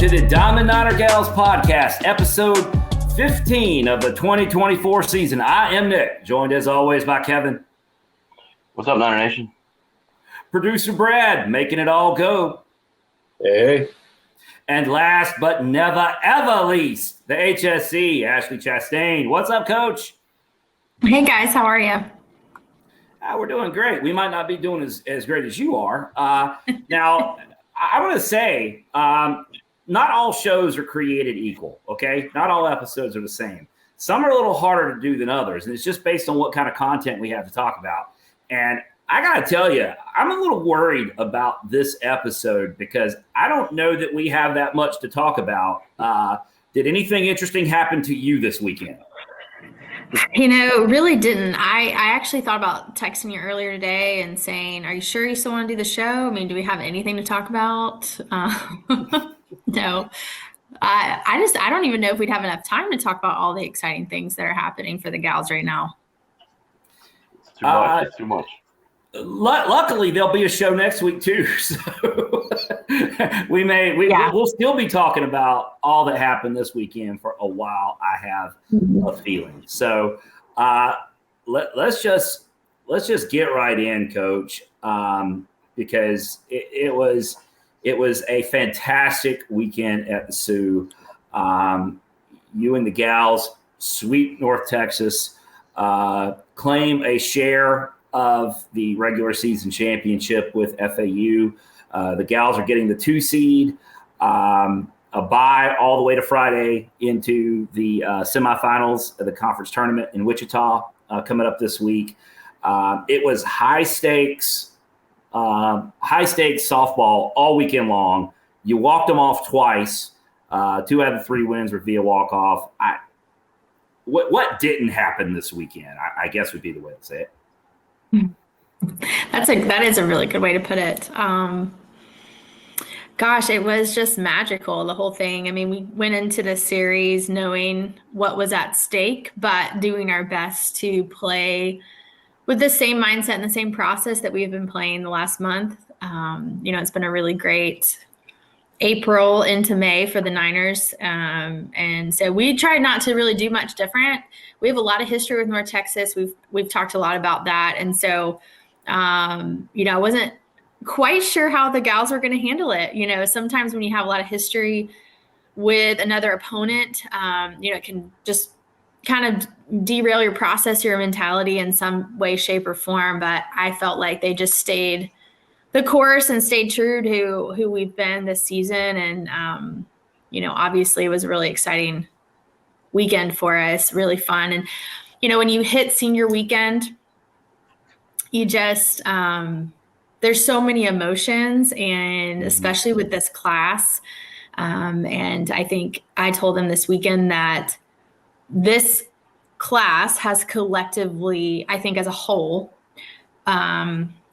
to the Diamond Niner Gals podcast, episode 15 of the 2024 season. I am Nick, joined as always by Kevin. What's up, Niner Nation? Producer Brad, making it all go. Hey. And last but never ever least, the HSC, Ashleigh Chastain. What's up, Coach? Hey, guys. How are you? We're doing great. We might not be doing as great as you are. Now, I want to say, not all shows are created equal, okay? Not all episodes are the same. Some are a little harder to do than others, and it's just based on what kind of content we have to talk about. And I got to tell you, I'm a little worried about this episode because I don't know that we have that much to talk about. Did anything interesting happen to you this weekend? Really didn't. I actually thought about texting you earlier today and saying, are you sure you still want to do the show? I mean, do we have anything to talk about? No. I don't even know if we'd have enough time to talk about all the exciting things that are happening for the gals right now. It's too much. It's too much. Luckily, there'll be a show next week too, so we'll still be talking about all that happened this weekend for a while. I have a feeling. So let's just get right in, Coach, because it was a fantastic weekend at the Sioux. You and the gals sweep North Texas, claim a share of the regular season championship with FAU. The gals are getting the 2 seed, a bye all the way to Friday into the semifinals of the conference tournament in Wichita coming up this week. It was high stakes softball all weekend long. You walked them off twice. 2 out of the 3 wins were via walk-off. What didn't happen this weekend, I guess would be the way to say it. That is a really good way to put it. Gosh, it was just magical, the whole thing. I mean, we went into the series knowing what was at stake, but doing our best to play with the same mindset and the same process that we've been playing the last month. It's been a really great April into May for the Niners. And so we tried not to really do much different. We have a lot of history with North Texas. We've talked a lot about that. And so, I wasn't quite sure how the gals were going to handle it. Sometimes when you have a lot of history with another opponent, it can just kind of derail your process, your mentality in some way, shape, or form. But I felt like they just stayed the course and stayed true to who we've been this season. And, obviously it was a really exciting weekend for us, really fun. And, when you hit senior weekend, you just, there's so many emotions, and especially with this class. And I think I told them this weekend that this class has collectively, I think as a whole,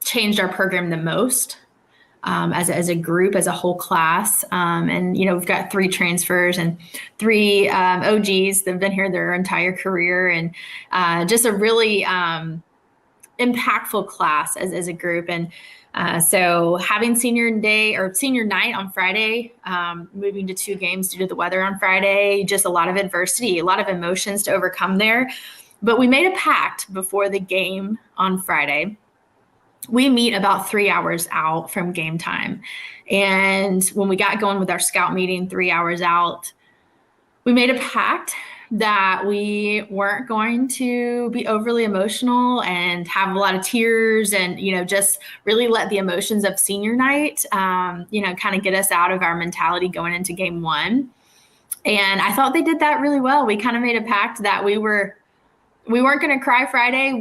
changed our program the most, as a group, as a whole class. And, we've got 3 transfers and 3 OGs that have been here their entire career, and just a really impactful class as a group. And so having senior night on Friday, moving to 2 games due to the weather on Friday, just a lot of adversity, a lot of emotions to overcome there. But we made a pact before the game on Friday. We meet about 3 hours out from game time. And when we got going with our scout meeting 3 hours out, we made a pact that we weren't going to be overly emotional and have a lot of tears and, just really let the emotions of senior night, kind of get us out of our mentality going into game 1. And I thought they did that really well. We kind of made a pact that we weren't going to cry Friday.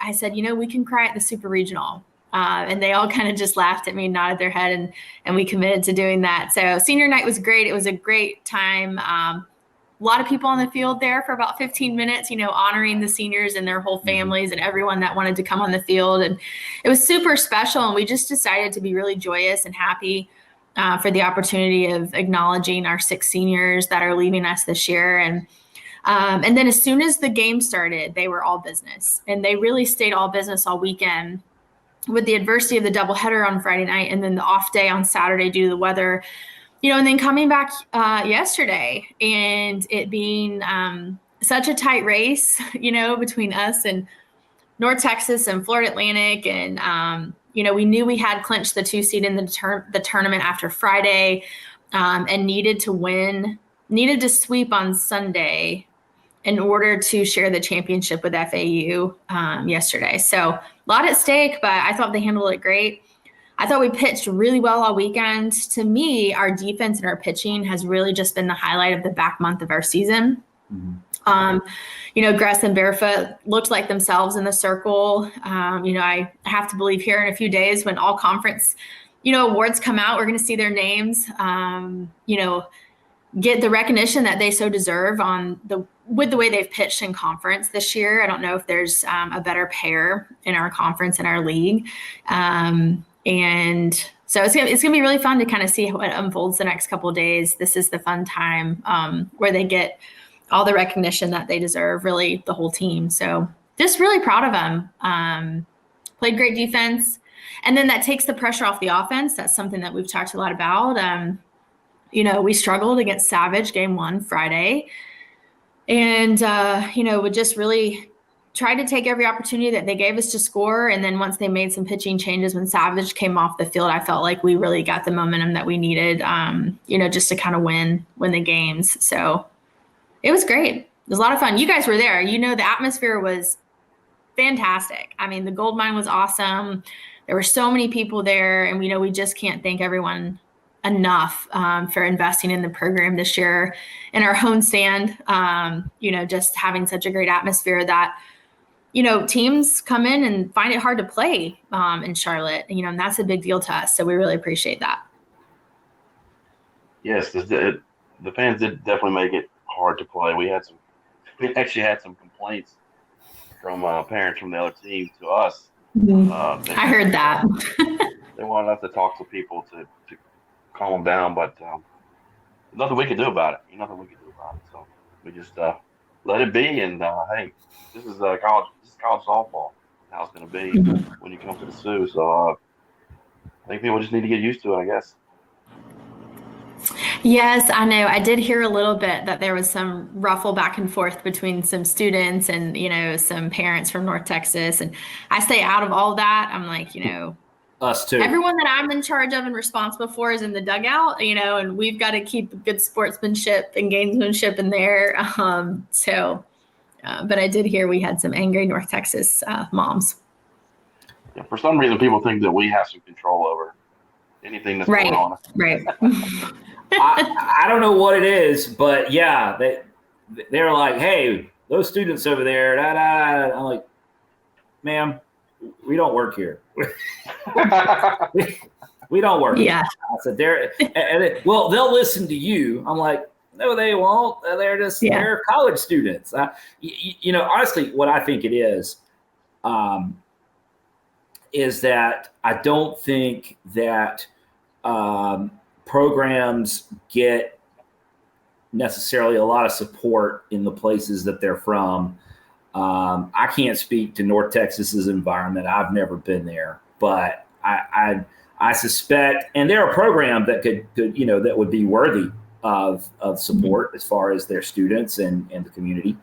I said, we can cry at the Super Regional. And they all kind of just laughed at me, nodded their head, and we committed to doing that. So senior night was great. It was a great time. A lot of people on the field there for about 15 minutes, honoring the seniors and their whole families and everyone that wanted to come on the field. And it was super special. And we just decided to be really joyous and happy for the opportunity of acknowledging our 6 seniors that are leaving us this year. And then as soon as the game started, they were all business, and they really stayed all business all weekend. With the adversity of the doubleheader on Friday night and then the off day on Saturday due to the weather, and then coming back yesterday and it being such a tight race, between us and North Texas and Florida Atlantic. And, we knew we had clinched the 2 seed in the tournament after Friday, and needed to sweep on Sunday in order to share the championship with FAU yesterday. So a lot at stake, but I thought they handled it great. I thought we pitched really well all weekend. To me, our defense and our pitching has really just been the highlight of the back month of our season. Gress and Barefoot looked like themselves in the circle. I have to believe here in a few days when all conference, awards come out, we're going to see their names, get the recognition that they so deserve with the way they've pitched in conference this year. I don't know if there's a better pair in our conference and our league. And so it's gonna be really fun to kind of see what unfolds the next couple of days. This is the fun time where they get all the recognition that they deserve, really the whole team. So just really proud of them. Played great defense. And then that takes the pressure off the offense. That's something that we've talked a lot about. We struggled against Savage game 1 Friday. And, we just really tried to take every opportunity that they gave us to score. And then once they made some pitching changes, when Savage came off the field, I felt like we really got the momentum that we needed, just to kind of win the games. So it was great. It was a lot of fun. You guys were there. The atmosphere was fantastic. I mean, the gold mine was awesome. There were so many people there. And we just can't thank everyone enough for investing in the program this year and our home stand, just having such a great atmosphere that, teams come in and find it hard to play in Charlotte, and that's a big deal to us. So we really appreciate that. Yes, the fans did definitely make it hard to play. We actually had some complaints from parents from the other team to us. I heard that. They wanted us to talk to people to calm them down, but nothing we could do about it. So we just let it be. And hey, this is college softball. How it's going to be when you come to the Sioux. So I think people just need to get used to it, I guess. Yes, I know. I did hear a little bit that there was some ruffle back and forth between some students and, some parents from North Texas. And I stay out of all that. I'm like, us too. Everyone that I'm in charge of and responsible for is in the dugout, and we've got to keep good sportsmanship and gamesmanship in there. But I did hear we had some angry North Texas moms. Yeah, for some reason, people think that we have some control over anything that's going on. Right. I don't know what it is, but yeah, they're like, hey, those students over there, da, da, da. I'm like, ma'am, we don't work here. we don't work here. I said, they'll listen to you. I'm like, no, they won't. They're college students. Honestly, what I think it is that I don't think that programs get necessarily a lot of support in the places that they're from. I can't speak to North Texas's environment. I've never been there, but I suspect, and they're a program that could that would be worthy of support as far as their students and the community.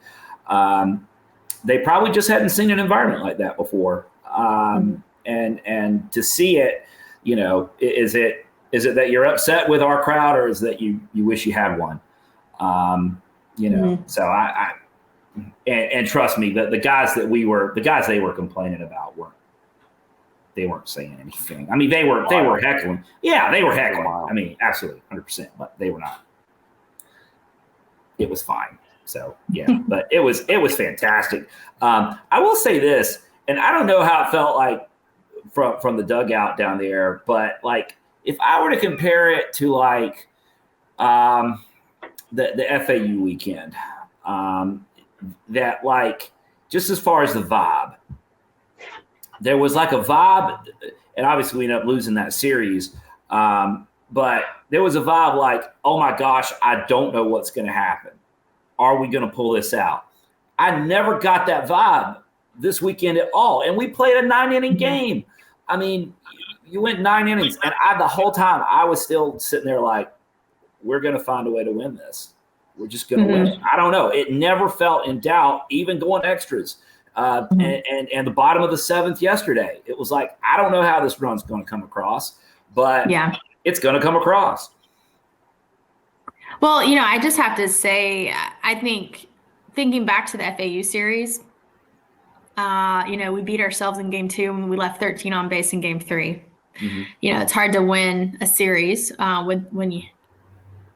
They probably just hadn't seen an environment like that before. And to see it, is it that you're upset with our crowd, or is that you wish you had one? So and trust me, the guys they were complaining about weren't saying anything. I mean, they were heckling. Yeah, they were heckling. I mean, absolutely 100%, but they were not. It was fine. So yeah, but it was fantastic. I will say this, and I don't know how it felt like from the dugout down there, but like if I were to compare it to like the FAU weekend, that like just as far as the vibe, there was like a vibe, and obviously we ended up losing that series, but there was a vibe like, oh my gosh, I don't know what's going to happen. Are we going to pull this out? I never got that vibe this weekend at all, and we played a 9-inning game. I mean, you went 9 innings, and the whole time I was still sitting there like, we're going to find a way to win this. We're just going to win it. I don't know. It never felt in doubt, even going extras. And the bottom of the 7th yesterday, it was like, I don't know how this run's going to come across, but it's going to come across. Well, I just have to say, I think thinking back to the FAU series, we beat ourselves in game 2 and we left 13 on base in game 3. It's hard to win a series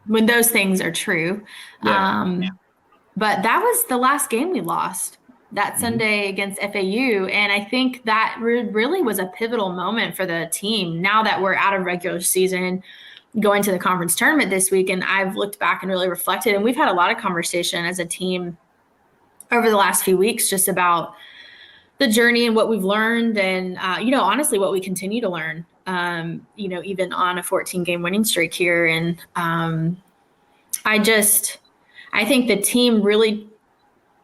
when those things are true. But that was the last game we lost that Sunday against FAU. And I think that really was a pivotal moment for the team. Now that we're out of regular season, going to the conference tournament this week, and I've looked back and really reflected, and we've had a lot of conversation as a team over the last few weeks just about the journey and what we've learned and, honestly, what we continue to learn, even on a 14-game winning streak here. And I think the team really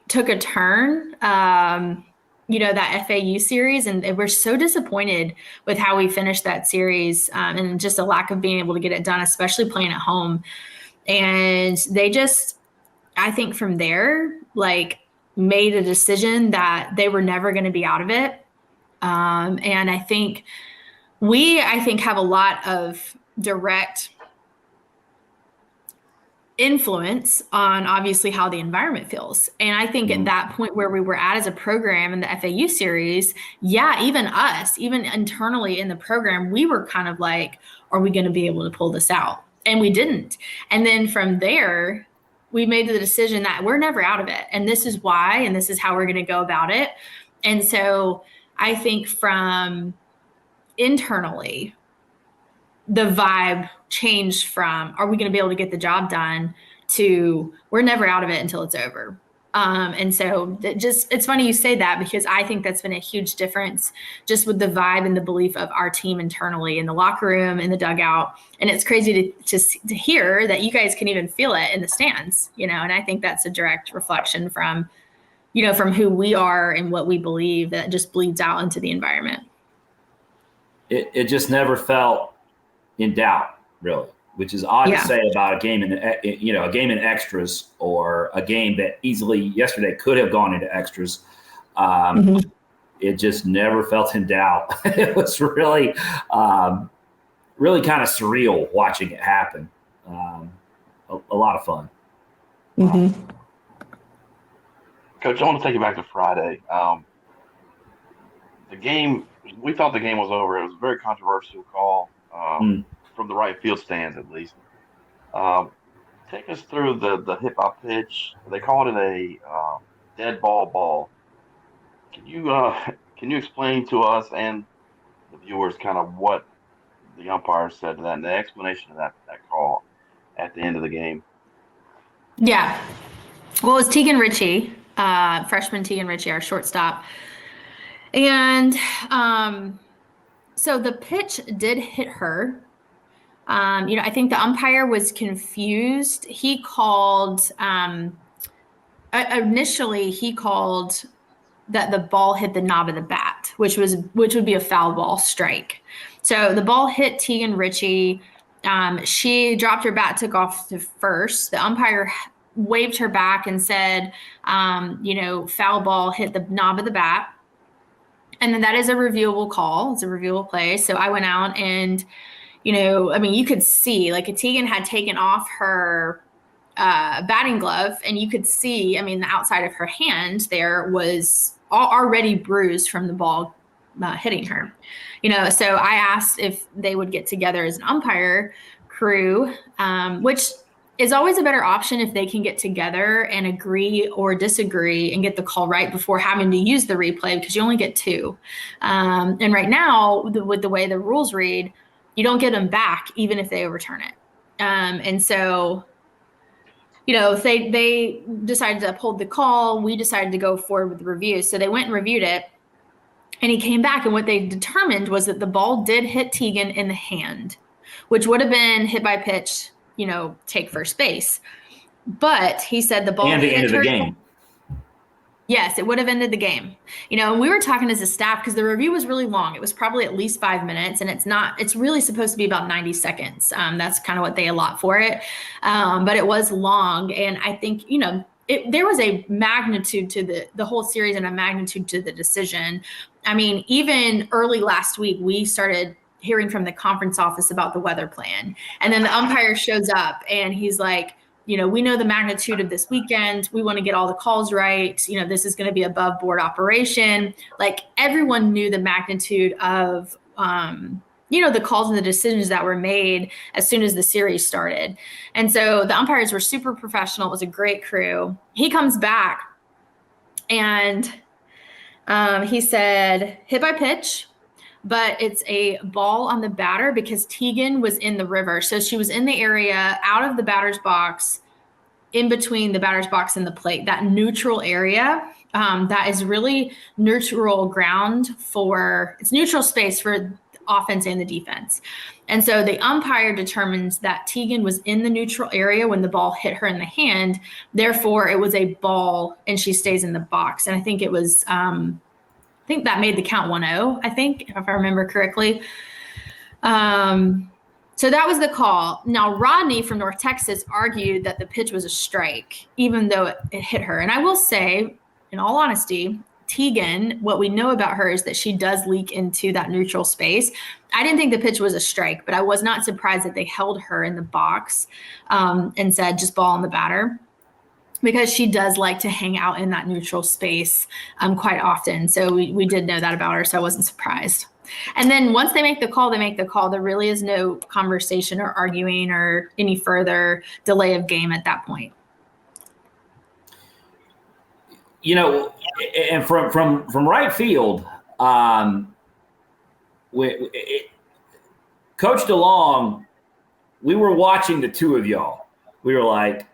took a turn, that FAU series, and we're so disappointed with how we finished that series and just a lack of being able to get it done, especially playing at home. And they just, I think from there, made a decision that they were never going to be out of it. And I think have a lot of direct influence on obviously how the environment feels. And I think at that point where we were at as a program in the FAU series, even us, even internally in the program, we were kind of like, are we going to be able to pull this out? And we didn't. And then from there, we made the decision that we're never out of it. And this is why, and this is how we're going to go about it. And so I think from internally, the vibe changed from, are we going to be able to get the job done, to we're never out of it until it's over. And so it's funny you say that, because I think that's been a huge difference just with the vibe and the belief of our team internally in the locker room, in the dugout. And it's crazy to hear that you guys can even feel it in the stands, and I think that's a direct reflection from who we are and what we believe that just bleeds out into the environment. It just never felt in doubt, really, which is odd to say about a game in extras, or a game that easily yesterday could have gone into extras. It just never felt in doubt. It was really, really kind of surreal watching it happen. A lot of fun. Coach, I want to take you back to Friday. The game, we thought the game was over. It was a very controversial call. From the right field stands, at least. Take us through the hip-hop pitch. They called it a dead ball. Can you explain to us and the viewers kind of what the umpire said to that, and the explanation of that call at the end of the game? Yeah. Well, it was Tegan Ritchie, freshman Tegan Ritchie, our shortstop. And so the pitch did hit her. I think the umpire was confused. He called, initially he called that the ball hit the knob of the bat, which would be a foul ball strike. So the ball hit Tegan Ritchie. She dropped her bat, took off to first. The umpire waved her back and said, foul ball hit the knob of the bat. And then that is a reviewable call. It's a reviewable play. So I went out and, you could see, Tegan had taken off her batting glove, and you could see, the outside of her hand there was already bruised from the ball hitting her. So I asked if they would get together as an umpire crew, which is always a better option if they can get together and agree or disagree and get the call right before having to use the replay, because you only get 2. And right now, with the way the rules read, you don't get them back even if they overturn it. And so, they decided to uphold the call. We decided to go forward with the review. So they went and reviewed it, and he came back, and what they determined was that the ball did hit Tegan in the hand, which would have been hit by pitch, take first base. But he said the ball and the end of the game. Yes, it would have ended the game. And we were talking as a staff because the review was really long. It was probably at least 5 minutes, and it's really supposed to be about 90 seconds. That's kind of what they allot for it. But it was long. And I think, there was a magnitude to the whole series and a magnitude to the decision. I mean, even early last week, we started hearing from the conference office about the weather plan. And then the umpire shows up and he's like, we know the magnitude of this weekend. We want to get all the calls right. This is going to be above board operation. Like, everyone knew the magnitude of, the calls and the decisions that were made as soon as the series started. And so the umpires were super professional. It was a great crew. He comes back and he said, hit by pitch, but it's a ball on the batter because Tegan was in the river. So she was in the area out of the batter's box, in between the batter's box and the plate, that neutral area. That is really neutral ground it's neutral space for offense and the defense. And so the umpire determines that Tegan was in the neutral area when the ball hit her in the hand. Therefore, it was a ball and she stays in the box. And I think it was, I think that made the count 1-0, I think, if I remember correctly. So that was the call. Now, Rodney from North Texas argued that the pitch was a strike, even though it hit her. And I will say, in all honesty, Tegan, what we know about her is that she does leak into that neutral space. I didn't think the pitch was a strike, but I was not surprised that they held her in the box and said just ball on the batter, because she does like to hang out in that neutral space quite often. So we did know that about her, so I wasn't surprised. And then once they make the call, There really is no conversation or arguing or any further delay of game at that point. And from right field, Coach DeLong, we were watching the two of y'all. We were like,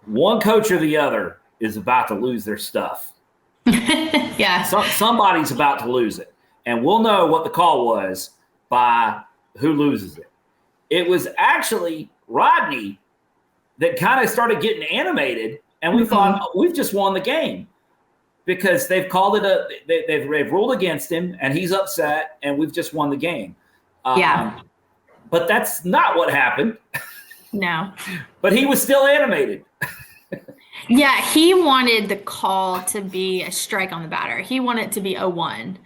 one coach or the other is about to lose their stuff. Yeah. Somebody's about to lose it. And we'll know what the call was by who loses it. It was actually Rodney that kind of started getting animated, and we thought, we've just won the game, because they've called it they've ruled against him, and he's upset, and we've just won the game. But that's not what happened. No. But he was still animated. Yeah, he wanted the call to be a strike on the batter. He wanted it to be 0-1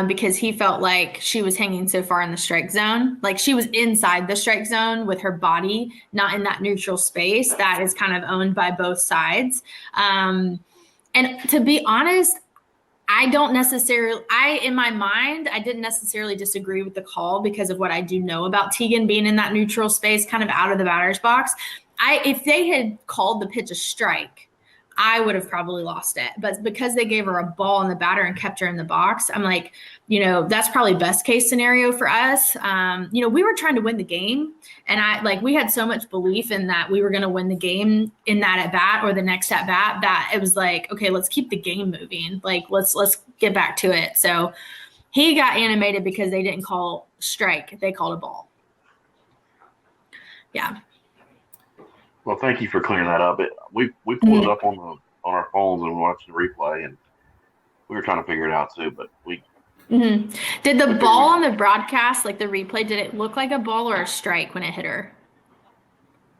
because he felt like she was hanging so far in the strike zone. Like, she was inside the strike zone with her body, not in that neutral space that is kind of owned by both sides. And to be honest, in my mind, I didn't necessarily disagree with the call because of what I do know about Tegan being in that neutral space, kind of out of the batter's box. If they had called the pitch a strike, I would have probably lost it. But because they gave her a ball on the batter and kept her in the box, I'm like, that's probably best case scenario for us. We were trying to win the game, and we had so much belief in that we were going to win the game in that at bat or the next at bat that it was like, okay, let's keep the game moving. Like, let's get back to it. So he got animated because they didn't call strike; they called a ball. Yeah. Well, thank you for clearing that up. We pulled it up on our phones and watched the replay, and we were trying to figure it out too. But we did the ball on the broadcast, like the replay, did it look like a ball or a strike when it hit her?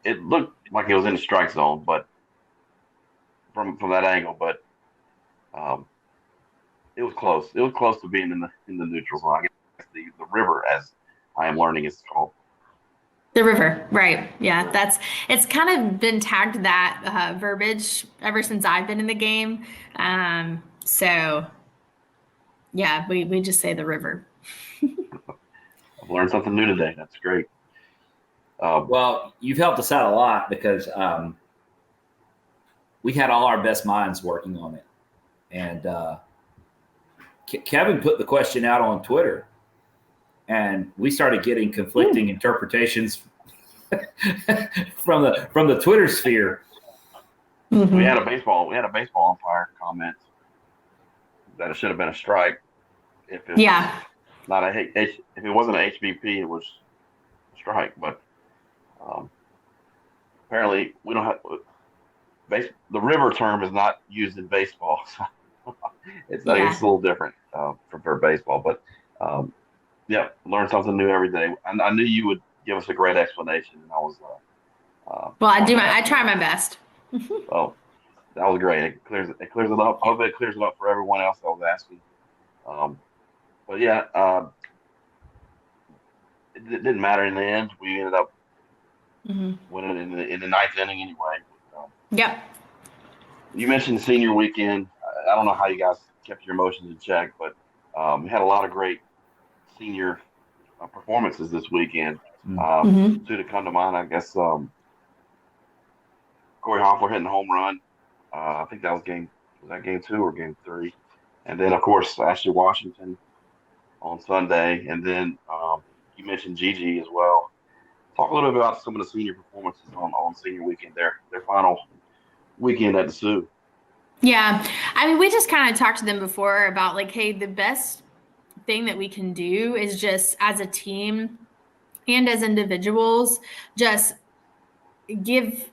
It looked like it was in the strike zone, but from that angle, but it was close. It was close to being in the neutral zone. I guess the river, as I am learning, is called. The river, right? Yeah, it's kind of been tagged that verbiage ever since I've been in the game. So, yeah, we just say the river. I've learned something new today. That's great. Well, you've helped us out a lot because we had all our best minds working on it, and Kevin put the question out on Twitter. And we started getting conflicting interpretations from the Twitter sphere. Mm-hmm. We had a baseball umpire comment that it should have been a strike. If it if it wasn't an HBP, it was a strike. But apparently, we don't have the river term is not used in baseball. So It's I think it's a little different for baseball, but yeah, learn something new every day. I knew you would give us a great explanation, and I was Well, wanted to I ask you try about my it. best. Oh, that was great. It clears it up. Hopefully, it clears it up for everyone else that was asking. Um, but yeah, it didn't matter in the end. We ended up Mm-hmm. winning in the ninth inning anyway. Yep. You mentioned senior weekend. I don't know how you guys kept your emotions in check, but we had a lot of great senior performances this weekend. Mm-hmm. Two to come to mind, I guess. Corey Hoffler hitting a home run. I think that was that game two or game three? And then of course Ashley Washington on Sunday, and then you mentioned Gigi as well. Talk a little bit about some of the senior performances on senior weekend. Their final weekend at the Sioux. Yeah. I mean, we just kind of talked to them before about like, hey, the best thing that we can do is just as a team and as individuals, just give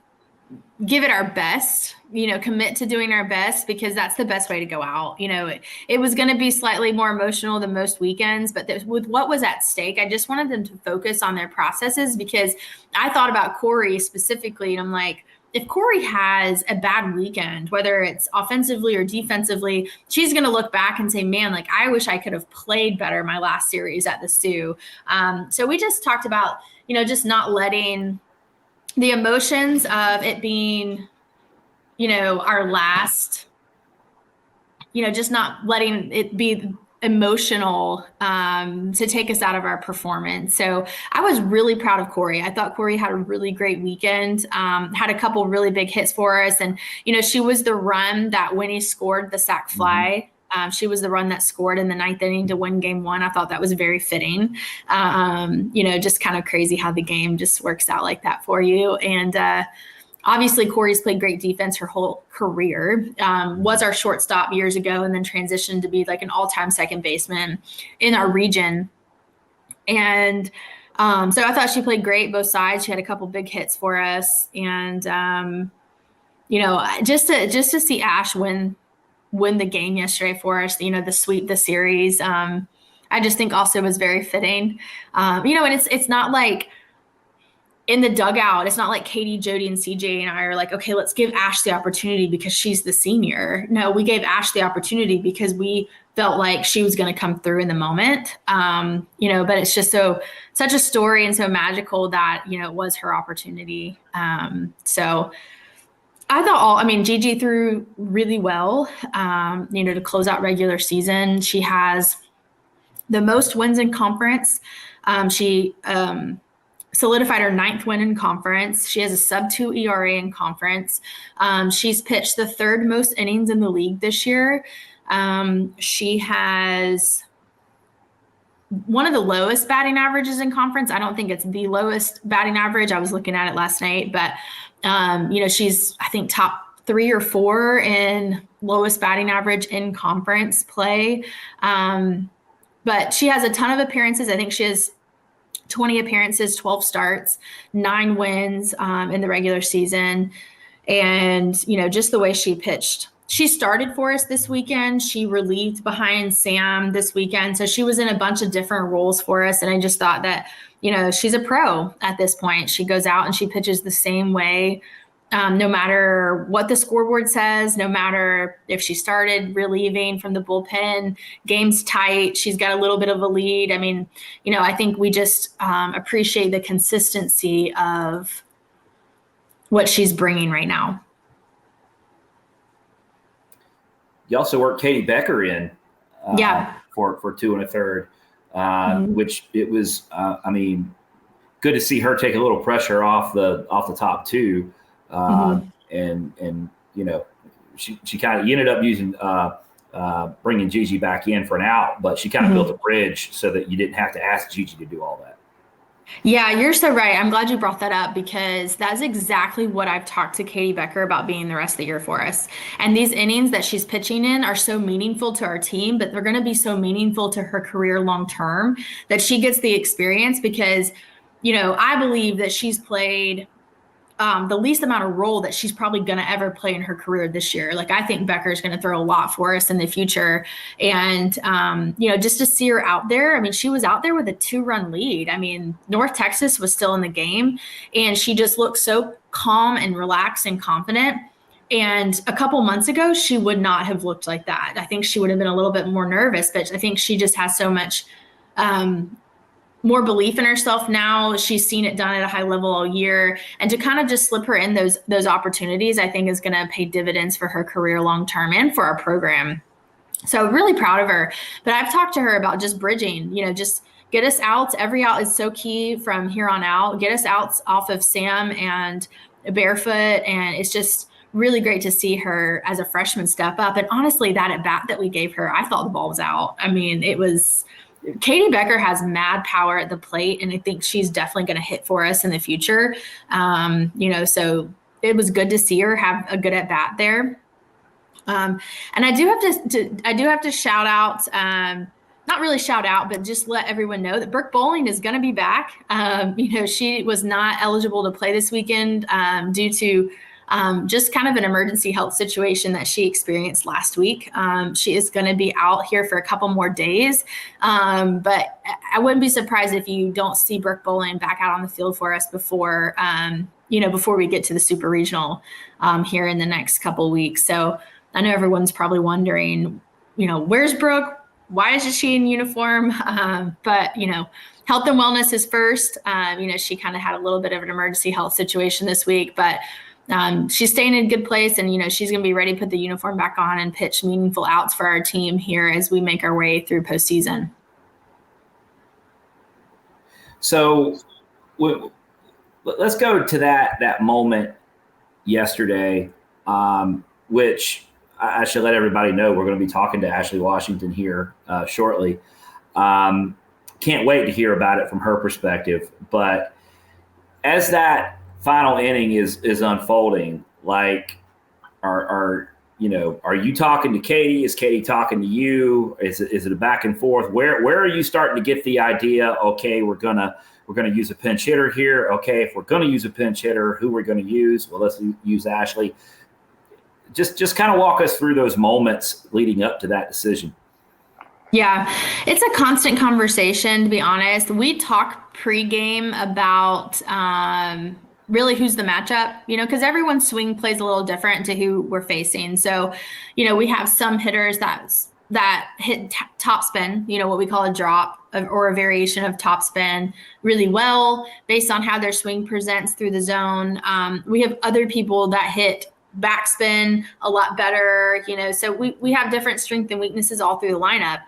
it our best, commit to doing our best, because that's the best way to go out. It was going to be slightly more emotional than most weekends, but with what was at stake, I just wanted them to focus on their processes, because I thought about Corey specifically, and I'm like, if Corey has a bad weekend, whether it's offensively or defensively, she's going to look back and say, man, like, I wish I could have played better my last series at the Sioux. So we just talked about, just not letting the emotions of it being, our last, just not letting it be emotional to take us out of our performance. So I was really proud of Corey. I thought Corey had a really great weekend, had a couple really big hits for us. And, she was the run that when he scored the sac fly, she was the run that scored in the ninth inning to win game one. I thought that was very fitting. Just kind of crazy how the game just works out like that for you. And obviously, Corey's played great defense her whole career, was our shortstop years ago, and then transitioned to be like an all-time second baseman in our region. And so I thought she played great both sides. She had a couple big hits for us. And, just to see Ash win the game yesterday for us, the sweep, the series. I just think also was very fitting. And it's not like in the dugout, it's not like Katie, Jody, and CJ and I are like, okay, let's give Ash the opportunity because she's the senior. No, we gave Ash the opportunity because we felt like she was going to come through in the moment. But it's just such a story and so magical that, it was her opportunity. So I thought Gigi threw really well, to close out regular season. She has the most wins in conference. She solidified her 9th win in conference. She has a sub-2 ERA in conference. She's pitched the 3rd most innings in the league this year. She has one of the lowest batting averages in conference. I don't think it's the lowest batting average. I was looking at it last night, but she's, I think, top 3 or 4 in lowest batting average in conference play. But she has a ton of appearances. I think she has 20 appearances, 12 starts, 9 wins in the regular season. And, just the way she pitched. She started for us this weekend. She relieved behind Sam this weekend. So she was in a bunch of different roles for us. And I just thought that, she's a pro at this point. She goes out and she pitches the same way, no matter what the scoreboard says, no matter if she started relieving from the bullpen, game's tight, she's got a little bit of a lead. I think we just appreciate the consistency of what she's bringing right now. You also worked Katie Becker in for 2 1/3, which it was, good to see her take a little pressure off the top 2. And she kind of ended up using bringing Gigi back in for an out, but she kind of built a bridge so that you didn't have to ask Gigi to do all that. Yeah, you're so right. I'm glad you brought that up because that's exactly what I've talked to Katie Becker about being the rest of the year for us. And these innings that she's pitching in are so meaningful to our team, but they're going to be so meaningful to her career long term that she gets the experience because, I believe that she's played the least amount of role that she's probably going to ever play in her career this year. Like, I think Becker's going to throw a lot for us in the future. And, just to see her out there, I mean, she was out there with a 2-run lead. I mean, North Texas was still in the game, and she just looked so calm and relaxed and confident. And a couple months ago, she would not have looked like that. I think she would have been a little bit more nervous, but I think she just has so much more belief in herself now. She's seen it done at a high level all year, and to kind of just slip her in those opportunities, I think is going to pay dividends for her career long-term and for our program. So really proud of her. But I've talked to her about just bridging, just get us outs. Every out is so key from here on out. Get us outs off of Sam and Barefoot. And it's just really great to see her as a freshman step up. And honestly, that at bat that we gave her, I thought the ball was out. I mean, Katie Becker has mad power at the plate, and I think she's definitely going to hit for us in the future. So it was good to see her have a good at bat there. And I do have to shout out, not really shout out, but just let everyone know that Brooke Bowling is going to be back. She was not eligible to play this weekend due to just kind of an emergency health situation that she experienced last week. She is going to be out here for a couple more days. But I wouldn't be surprised if you don't see Brooke Bowling back out on the field for us before we get to the Super Regional here in the next couple of weeks. So I know everyone's probably wondering, where's Brooke? Why is she in uniform? But health and wellness is first. She kind of had a little bit of an emergency health situation this week, but she's staying in a good place, and she's going to be ready to put the uniform back on and pitch meaningful outs for our team here as we make our way through postseason. So let's go to that moment yesterday, which I should let everybody know we're going to be talking to Ashleigh Washington here shortly. Can't wait to hear about it from her perspective. But as that final inning is unfolding, like, are you talking to Katie? Is Katie talking to you? Is it a back and forth? Where are you starting to get the idea? Okay, we're gonna use a pinch hitter here. Okay, if we're gonna use a pinch hitter, who we're gonna use? Well, let's use Ashleigh. Just kind of walk us through those moments leading up to that decision. Yeah, it's a constant conversation, to be honest. We talk pregame about really who's the matchup, because everyone's swing plays a little different to who we're facing. So, we have some hitters that hit top spin, what we call a drop or a variation of top spin really well based on how their swing presents through the zone. We have other people that hit backspin a lot better, so we have different strengths and weaknesses all through the lineup.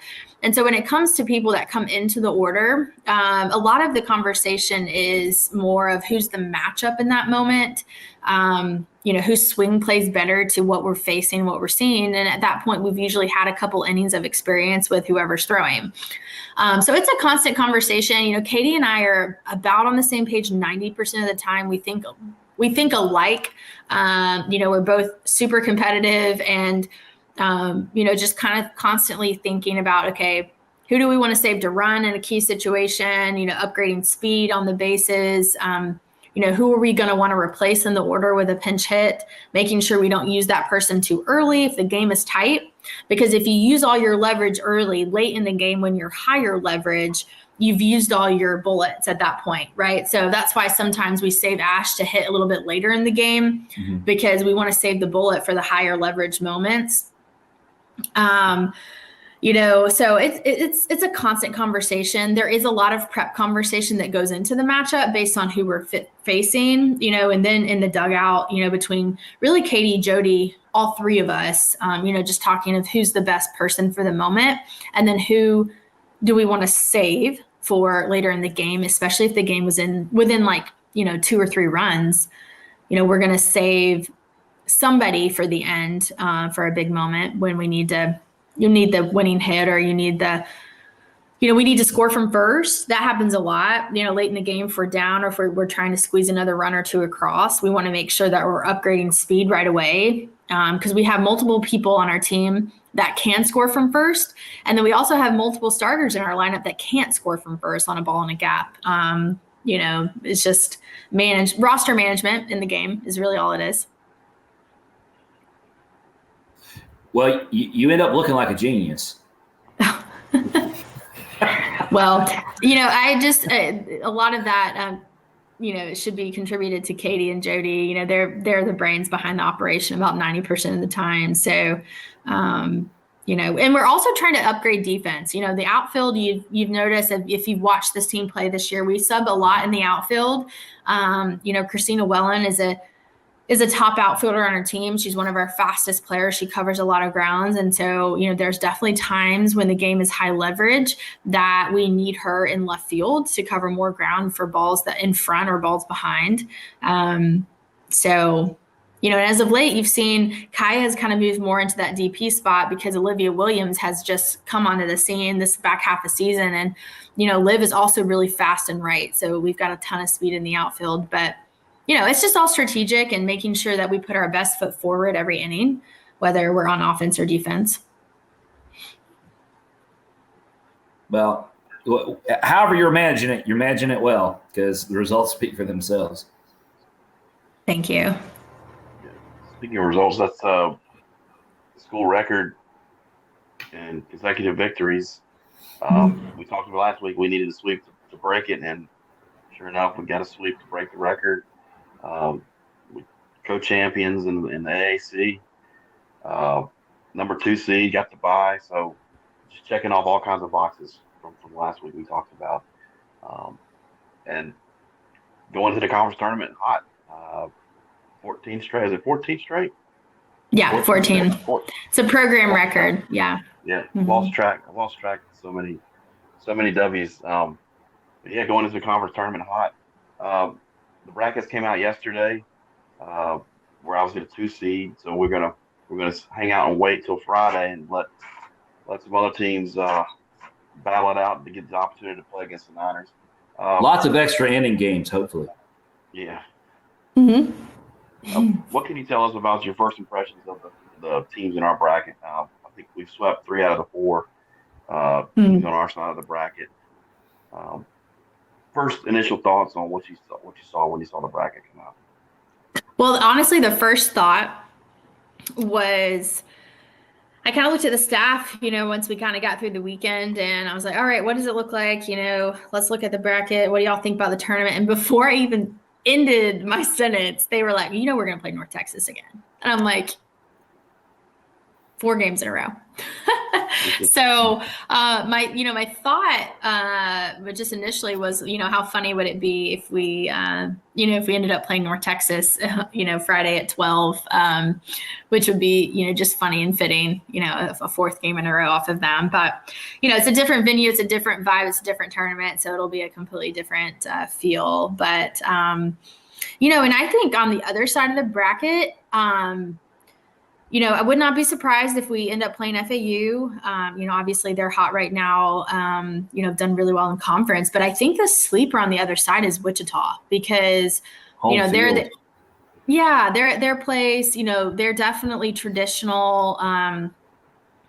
And so when it comes to people that come into the order, a lot of the conversation is more of who's the matchup in that moment, whose swing plays better to what we're facing, what we're seeing. And at that point, we've usually had a couple innings of experience with whoever's throwing. So it's a constant conversation. Katie and I are about on the same page 90% of the time. We think alike. We're both super competitive and, just kind of constantly thinking about, okay, who do we want to save to run in a key situation, upgrading speed on the bases, who are we going to want to replace in the order with a pinch hit, making sure we don't use that person too early if the game is tight, because if you use all your leverage early, late in the game when you're higher leverage, you've used all your bullets at that point, right? So that's why sometimes we save Ash to hit a little bit later in the game, because we want to save the bullet for the higher leverage moments. So it's a constant conversation. There is a lot of prep conversation that goes into the matchup based on who we're facing, and then in the dugout, between really Katie, Jody, all three of us, just talking of who's the best person for the moment, and then who do we want to save for later in the game, especially if the game was within 2 or 3 runs. We're going to save somebody for the end for a big moment when you need the winning hit, or we need to score from first. That happens a lot, late in the game if we're down or if we're trying to squeeze another run or two across. We want to make sure that we're upgrading speed right away, because we have multiple people on our team that can score from first. And then we also have multiple starters in our lineup that can't score from first on a ball and a gap. It's just roster management in the game is really all it is. Well, you end up looking like a genius. Well, I just a lot of that, it should be contributed to Katie and Jody. They're the brains behind the operation about 90% of the time. So, and we're also trying to upgrade defense. The outfield, you've noticed if you've watched this team play this year, we sub a lot in the outfield. Christina Wellen is a top outfielder on our team. She's one of our fastest players. She covers a lot of grounds. And so, there's definitely times when the game is high leverage that we need her in left field to cover more ground for balls that in front or balls behind. So, as of late, you've seen Kaya has kind of moved more into that DP spot because Olivia Williams has just come onto the scene this back half of the season. And, Liv is also really fast and right. So we've got a ton of speed in the outfield, but it's just all strategic and making sure that we put our best foot forward every inning, whether we're on offense or defense. Well, however you're managing it well, because the results speak for themselves. Thank you. Speaking of results, that's school record and consecutive victories. We talked about last week we needed a sweep to break it, and sure enough, we got a sweep to break the record. We co-champions in the AAC. Number 2 seed, got the bye. So just checking off all kinds of boxes from last week we talked about. And going to the conference tournament hot. 14 straight. Is it 14 straight? Yeah, 14. It's a program record. Yeah. Yeah. Mm-hmm. Lost track. I lost track of so many W's. Going into the conference tournament hot. The brackets came out yesterday. Where I was at a 2 seed, so we're gonna hang out and wait till Friday and let some other teams battle it out to get the opportunity to play against the Niners. Lots of extra inning games, hopefully. Yeah. Mm-hmm. What can you tell us about your first impressions of the teams in our bracket? I think we've swept 3 out of the 4 teams on our side of the bracket. First initial thoughts on what you saw when you saw the bracket come out. Well, honestly, the first thought was I kind of looked at the staff, once we kind of got through the weekend, and I was like, all right, what does it look like? Let's look at the bracket. What do y'all think about the tournament? And before I even ended my sentence, they were like, we're going to play North Texas again. And I'm like, 4 games in a row. So my thought, but just initially was, how funny would it be if we, if we ended up playing North Texas, Friday at 12, which would be, just funny and fitting, a 4th game in a row off of them. But, it's a different venue. It's a different vibe. It's a different tournament. So it'll be a completely different feel. But, and I think on the other side of the bracket, I would not be surprised if we end up playing FAU. Obviously they're hot right now, done really well in conference, but I think the sleeper on the other side is Wichita because, they're their place, they're definitely traditional,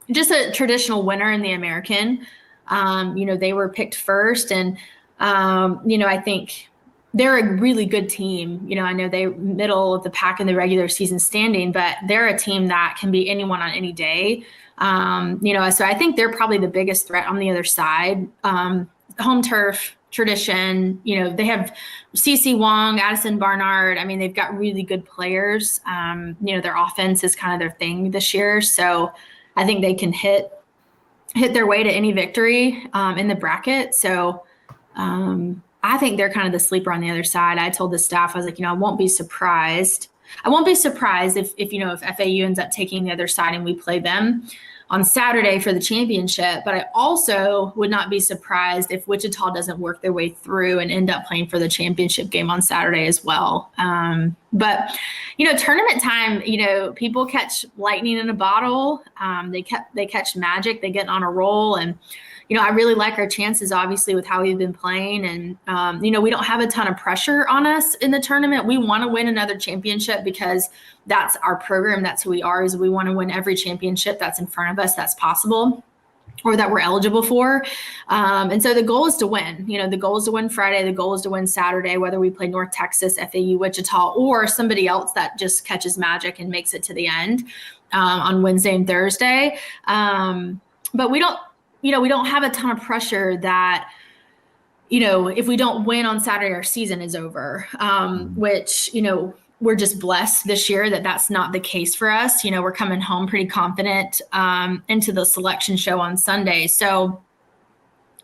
just a traditional winner in the American. They were picked first and, I think they're a really good team. I know they're middle of the pack in the regular season standing, but they're a team that can beat anyone on any day. So I think they're probably the biggest threat on the other side. Home turf tradition, they have CeCe Wong, Addison Barnard. I mean, they've got really good players. Their offense is kind of their thing this year. So I think they can hit their way to any victory in the bracket. So, I think they're kind of the sleeper on the other side. I told the staff, I was like, I won't be surprised. I won't be surprised if FAU ends up taking the other side and we play them on Saturday for the championship. But I also would not be surprised if Wichita doesn't work their way through and end up playing for the championship game on Saturday as well. But tournament time, people catch lightning in a bottle. They catch magic. They get on a roll and, I really like our chances, obviously, with how we've been playing. And, we don't have a ton of pressure on us in the tournament. We want to win another championship because that's our program. That's who we are, is we want to win every championship that's in front of us that's possible. or that we're eligible for. And so the goal is to win. The goal is to win Friday. The goal is to win Saturday, whether we play North Texas, FAU, Wichita, or somebody else that just catches magic and makes it to the end on Wednesday and Thursday. But we don't have a ton of pressure that, if we don't win on Saturday, our season is over, which, we're just blessed this year that that's not the case for us. We're coming home pretty confident into the selection show on Sunday. So,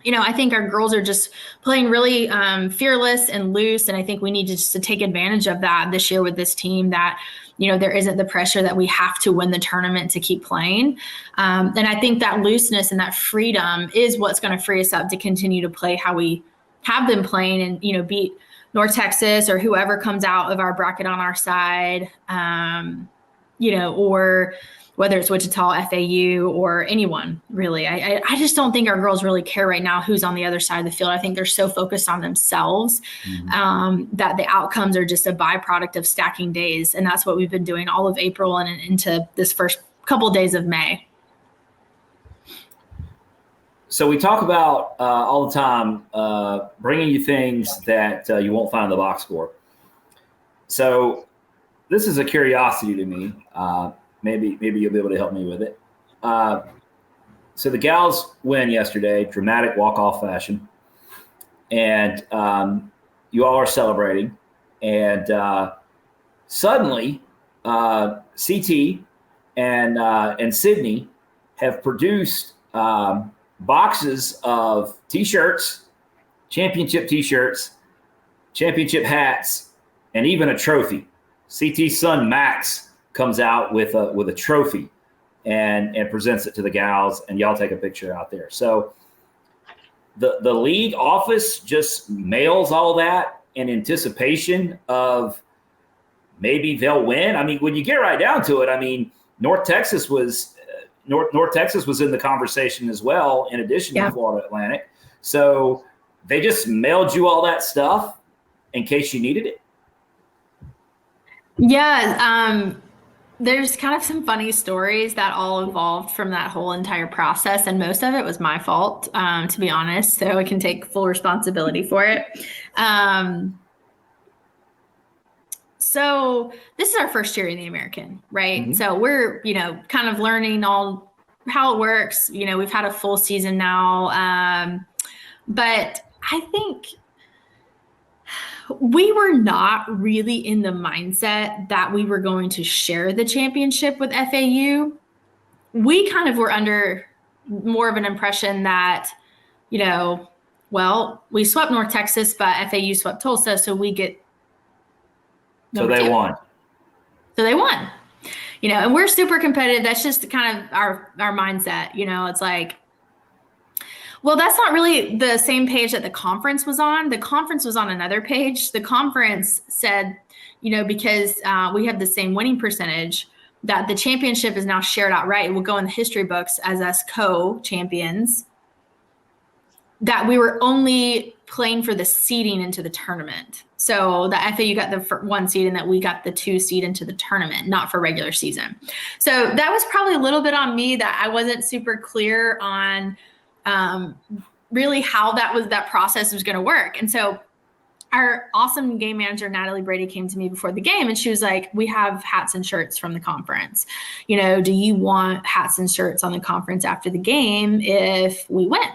I think our girls are just playing really fearless and loose. And I think we need to take advantage of that this year with this team, that, there isn't the pressure that we have to win the tournament to keep playing. And I think that looseness and that freedom is what's going to free us up to continue to play how we have been playing and, beat North Texas or whoever comes out of our bracket on our side, or whether it's Wichita, FAU, or anyone, really. I just don't think our girls really care right now who's on the other side of the field. I think they're so focused on themselves that the outcomes are just a byproduct of stacking days. And that's what we've been doing all of April and into this first couple of days of May. So we talk about all the time bringing you things that you won't find in the box score. So this is a curiosity to me. Maybe you'll be able to help me with it. So the gals win yesterday, dramatic walk-off fashion, and you all are celebrating. And suddenly, CT and Sydney have produced boxes of T-shirts, championship T-shirts, championship hats, and even a trophy. CT's son Max comes out with a trophy and presents it to the gals, and y'all take a picture out there. So the league office just mails all that in anticipation of maybe they'll win. I mean, when you get right down to it, North Texas was in the conversation as well, in addition to Florida Atlantic. So they just mailed you all that stuff in case you needed it? Yeah. There's kind of some funny stories that all evolved from that whole entire process. And most of it was my fault, to be honest. So I can take full responsibility for it. So this is our first year in the American, right? Mm-hmm. So we're, kind of learning all how it works. We've had a full season now. But I think we were not really in the mindset that we were going to share the championship with FAU. We kind of were under more of an impression that, we swept North Texas, but FAU swept Tulsa, so we get. So they won. And we're super competitive. That's just kind of our mindset. It's like, well, that's not really the same page that the conference was on. The conference was on another page. The conference said, because we have the same winning percentage, that the championship is now shared outright. It will go in the history books as us co-champions, that we were only playing for the seeding into the tournament. So the FAU got the 1 seed and that we got the 2 seed into the tournament, not for regular season. So that was probably a little bit on me, that I wasn't super clear on really how that process was going to work. And so our awesome game manager, Natalie Brady, came to me before the game and she was like, we have hats and shirts from the conference. Do you want hats and shirts on the conference after the game if we win?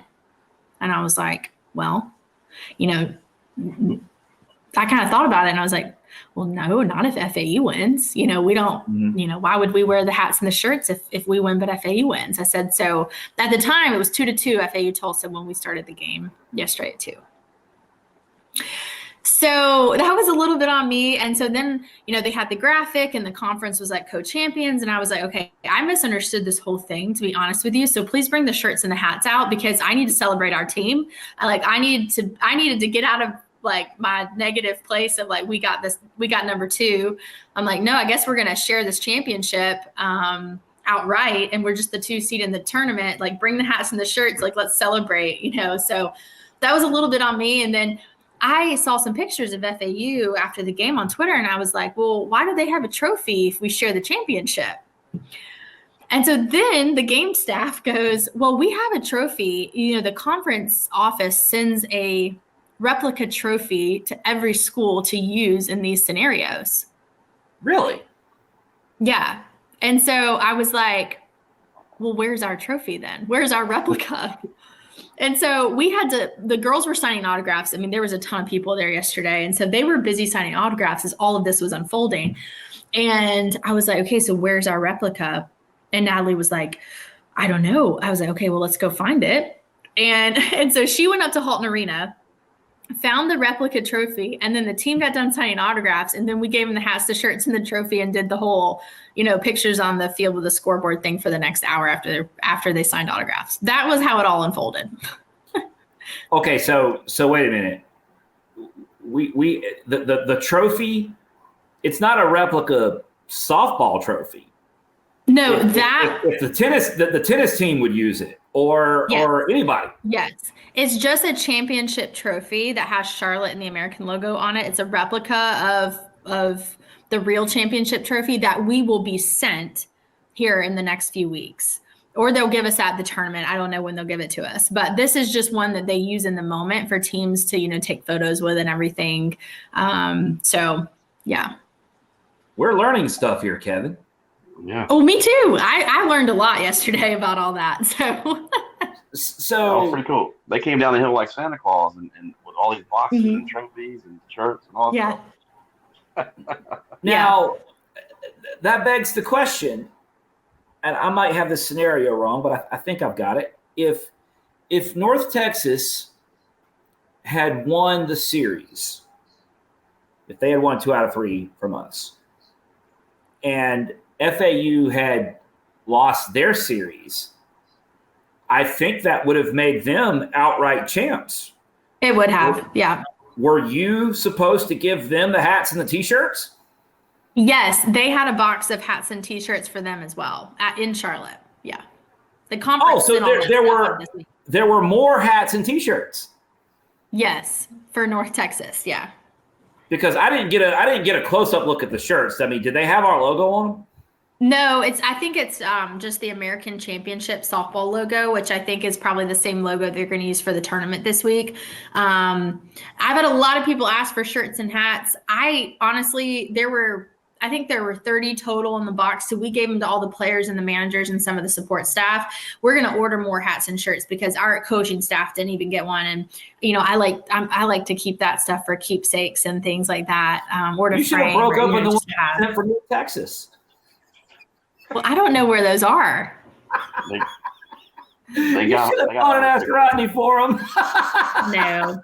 And I was like, well, I kind of thought about it and I was like, well, no, not if FAU wins. We don't, why would we wear the hats and the shirts if we win, but FAU wins? I said, so at the time it was 2-2 FAU Tulsa when we started the game yesterday at 2. So that was a little bit on me. And so then, they had the graphic and the conference was like co-champions. And I was like, okay, I misunderstood this whole thing, to be honest with you. So please bring the shirts and the hats out because I need to celebrate our team. I needed to get out of my negative place of we got number 2. I'm like, no, I guess we're going to share this championship outright. And we're just the 2 seed in the tournament. Bring the hats and the shirts. Let's celebrate, So that was a little bit on me. And then I saw some pictures of FAU after the game on Twitter. And I was like, well, why do they have a trophy if we share the championship? And so then the game staff goes, well, we have a trophy. The conference office sends a replica trophy to every school to use in these scenarios. Really? Yeah. And so I was like, well, where's our trophy then? Where's our replica? And so the girls were signing autographs. I mean, there was a ton of people there yesterday. And so they were busy signing autographs as all of this was unfolding. And I was like, okay, so where's our replica? And Natalie was like, I don't know. I was like, okay, well, let's go find it. And so she went up to Halton Arena, found the replica trophy, and then the team got done signing autographs, and then we gave them the hats, the shirts, and the trophy, and did the whole, pictures on the field with the scoreboard thing for the next hour after they signed autographs. That was how it all unfolded. Okay, so wait a minute. The trophy, it's not a replica softball trophy. No, if the tennis team would use it, or anybody. Yes, it's just a championship trophy that has Charlotte and the American logo on it. It's a replica of the real championship trophy that we will be sent here in the next few weeks, or they'll give us at the tournament. I don't know when they'll give it to us, but this is just one that they use in the moment for teams to take photos with and everything. So yeah, we're learning stuff here, Kevin. Yeah. Oh, me too. I learned a lot yesterday about all that. So that was pretty cool. They came down the hill like Santa Claus and with all these boxes and trophies and shirts and all that stuff. Now, that begs the question, and I might have this scenario wrong, but I think I've got it. If North Texas had won the series, if they had won 2 out of 3 from us, and FAU had lost their series, I think that would have made them outright champs. It would have, yeah. Were you supposed to give them the hats and the T-shirts? Yes, they had a box of hats and T-shirts for them as well in Charlotte. Yeah, the conference. Oh, so there were more hats and T-shirts. Yes, for North Texas. Yeah. Because I didn't get a close-up look at the shirts. I mean, did they have our logo on them? No, I think it's just the American Championship softball logo, which I think is probably the same logo they're going to use for the tournament this week. I've had a lot of people ask for shirts and hats. I think there were 30 total in the box. So we gave them to all the players and the managers and some of the support staff. We're going to order more hats and shirts because our coaching staff didn't even get one. And, I like to keep that stuff for keepsakes and things like that. Or to you should have broke open the one from Texas. Well, I don't know where those are. You should have gone and asked Rodney for them. No.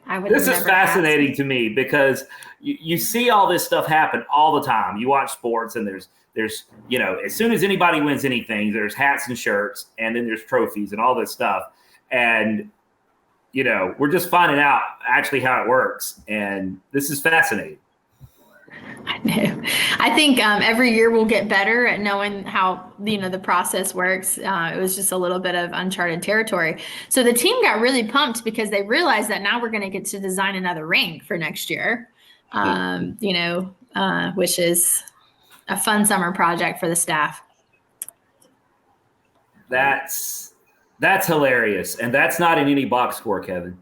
I would. This is fascinating to me because you see all this stuff happen all the time. You watch sports and there's as soon as anybody wins anything, there's hats and shirts and then there's trophies and all this stuff. And we're just finding out actually how it works. And this is fascinating. I know. I think every year we'll get better at knowing how, the process works. It was just a little bit of uncharted territory. So the team got really pumped because they realized that now we're going to get to design another rink for next year, which is a fun summer project for the staff. That's hilarious. And that's not in any box score, Kevin.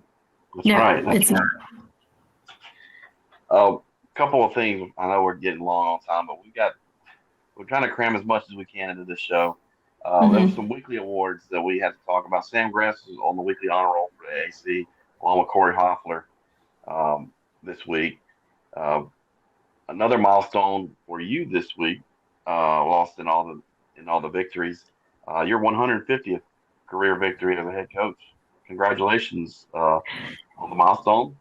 That's right. It's not. A couple of things. I know we're getting long on time, but we're trying to cram as much as we can into this show. There's some weekly awards that we have to talk about. Sam Grass is on the weekly honor roll for the AAC, along with Corey Hoffler this week. Another milestone for you this week, lost in all the victories. Your 150th career victory as a head coach. Congratulations on the milestone.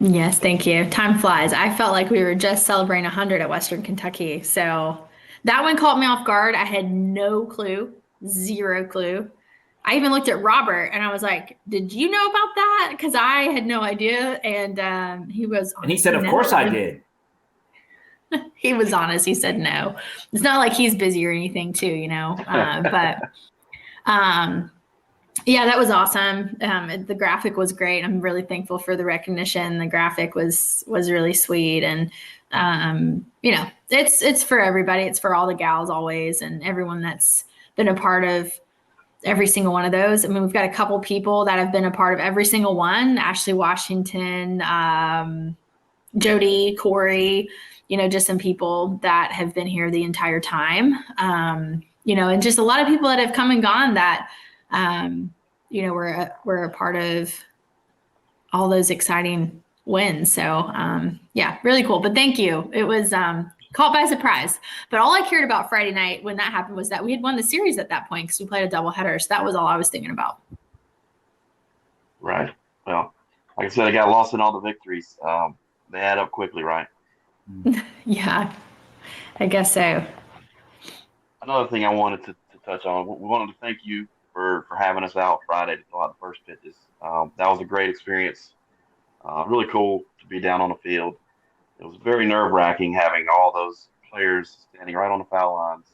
Yes, thank you. Time flies. I felt like we were just celebrating 100 at Western Kentucky. So that one caught me off guard. I had no clue, zero clue. I even looked at Robert and I was like, did you know about that? Because I had no idea. And he was honest. And he said, of course I did. He was honest. He said no. It's not like he's busy or anything too, Yeah, that was awesome. The graphic was great. I'm really thankful for the recognition. The graphic was really sweet, and it's for everybody. It's for all the gals always, and everyone that's been a part of every single one of those. I mean, we've got a couple people that have been a part of every single one. Ashleigh Washington, Jody, Corey, just some people that have been here the entire time. And just a lot of people that have come and gone that, we're a part of all those exciting wins. So, really cool. But thank you. It was caught by surprise. But all I cared about Friday night when that happened was that we had won the series at that point because we played a doubleheader. So that was all I was thinking about. Right. Well, like I said, I got lost in all the victories. They add up quickly, right? Yeah, I guess so. Another thing I wanted to touch on, we wanted to thank you for having us out Friday to fill out the first pitches. That was a great experience. Really cool to be down on the field. It was very nerve-wracking having all those players standing right on the foul lines,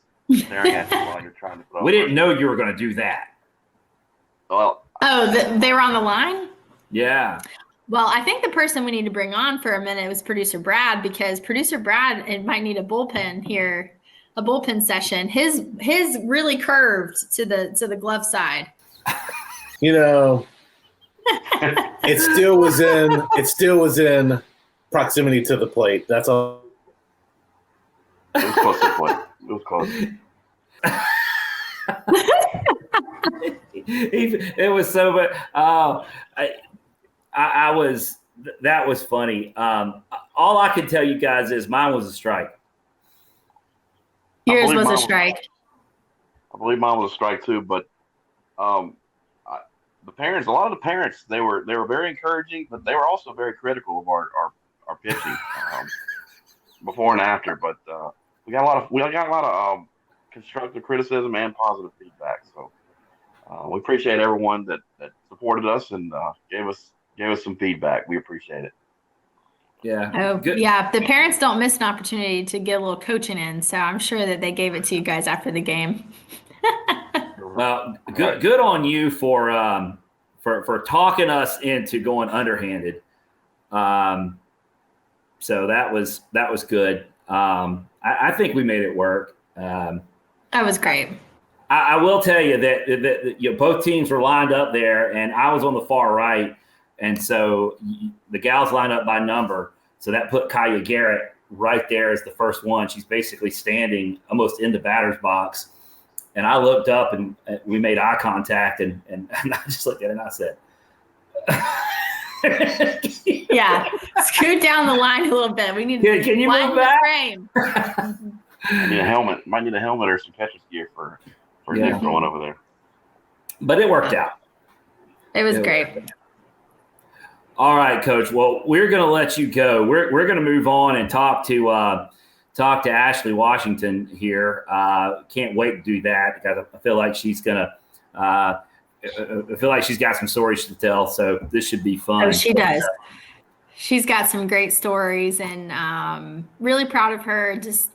staring at you while you're trying to throw. We didn't know you were going to do that. Well, they were on the line? Yeah. Well, I think the person we need to bring on for a minute was Producer Brad, because Producer Brad might need a bullpen here, a bullpen session. His really curved to the glove side. It still was in proximity to the plate. That's all. It was close to the plate. It was close. It was so bad. That was funny. All I can tell you guys is mine was a strike. Yours was a strike. I believe mine was a strike too, but the parents, a lot of the parents, they were very encouraging, but they were also very critical of our pitching before and after. But we got a lot of constructive criticism and positive feedback. So we appreciate everyone that supported us and gave us some feedback. We appreciate it. Yeah. Oh, good. Yeah. The parents don't miss an opportunity to get a little coaching in, so I'm sure that they gave it to you guys after the game. Well, good on you for talking us into going underhanded. So that was good. I think we made it work. That was great. I will tell you that both teams were lined up there, and I was on the far right, and so the gals lined up by number. So that put Kaya Garrett right there as the first one. She's basically standing almost in the batter's box. And I looked up and we made eye contact, and I just looked at it and I said, yeah, scoot down the line a little bit. We need to can you move back? Frame. I need a helmet. Might need a helmet or some catcher's gear for Nick throwing over there. But it worked out. It was great. All right, Coach. Well, we're going to let you go. We're going to move on and talk to Ashleigh Washington here. Can't wait to do that because I feel like she's gonna. I feel like she's got some stories to tell, so this should be fun. Oh, she does. She's got some great stories, and really proud of her. Just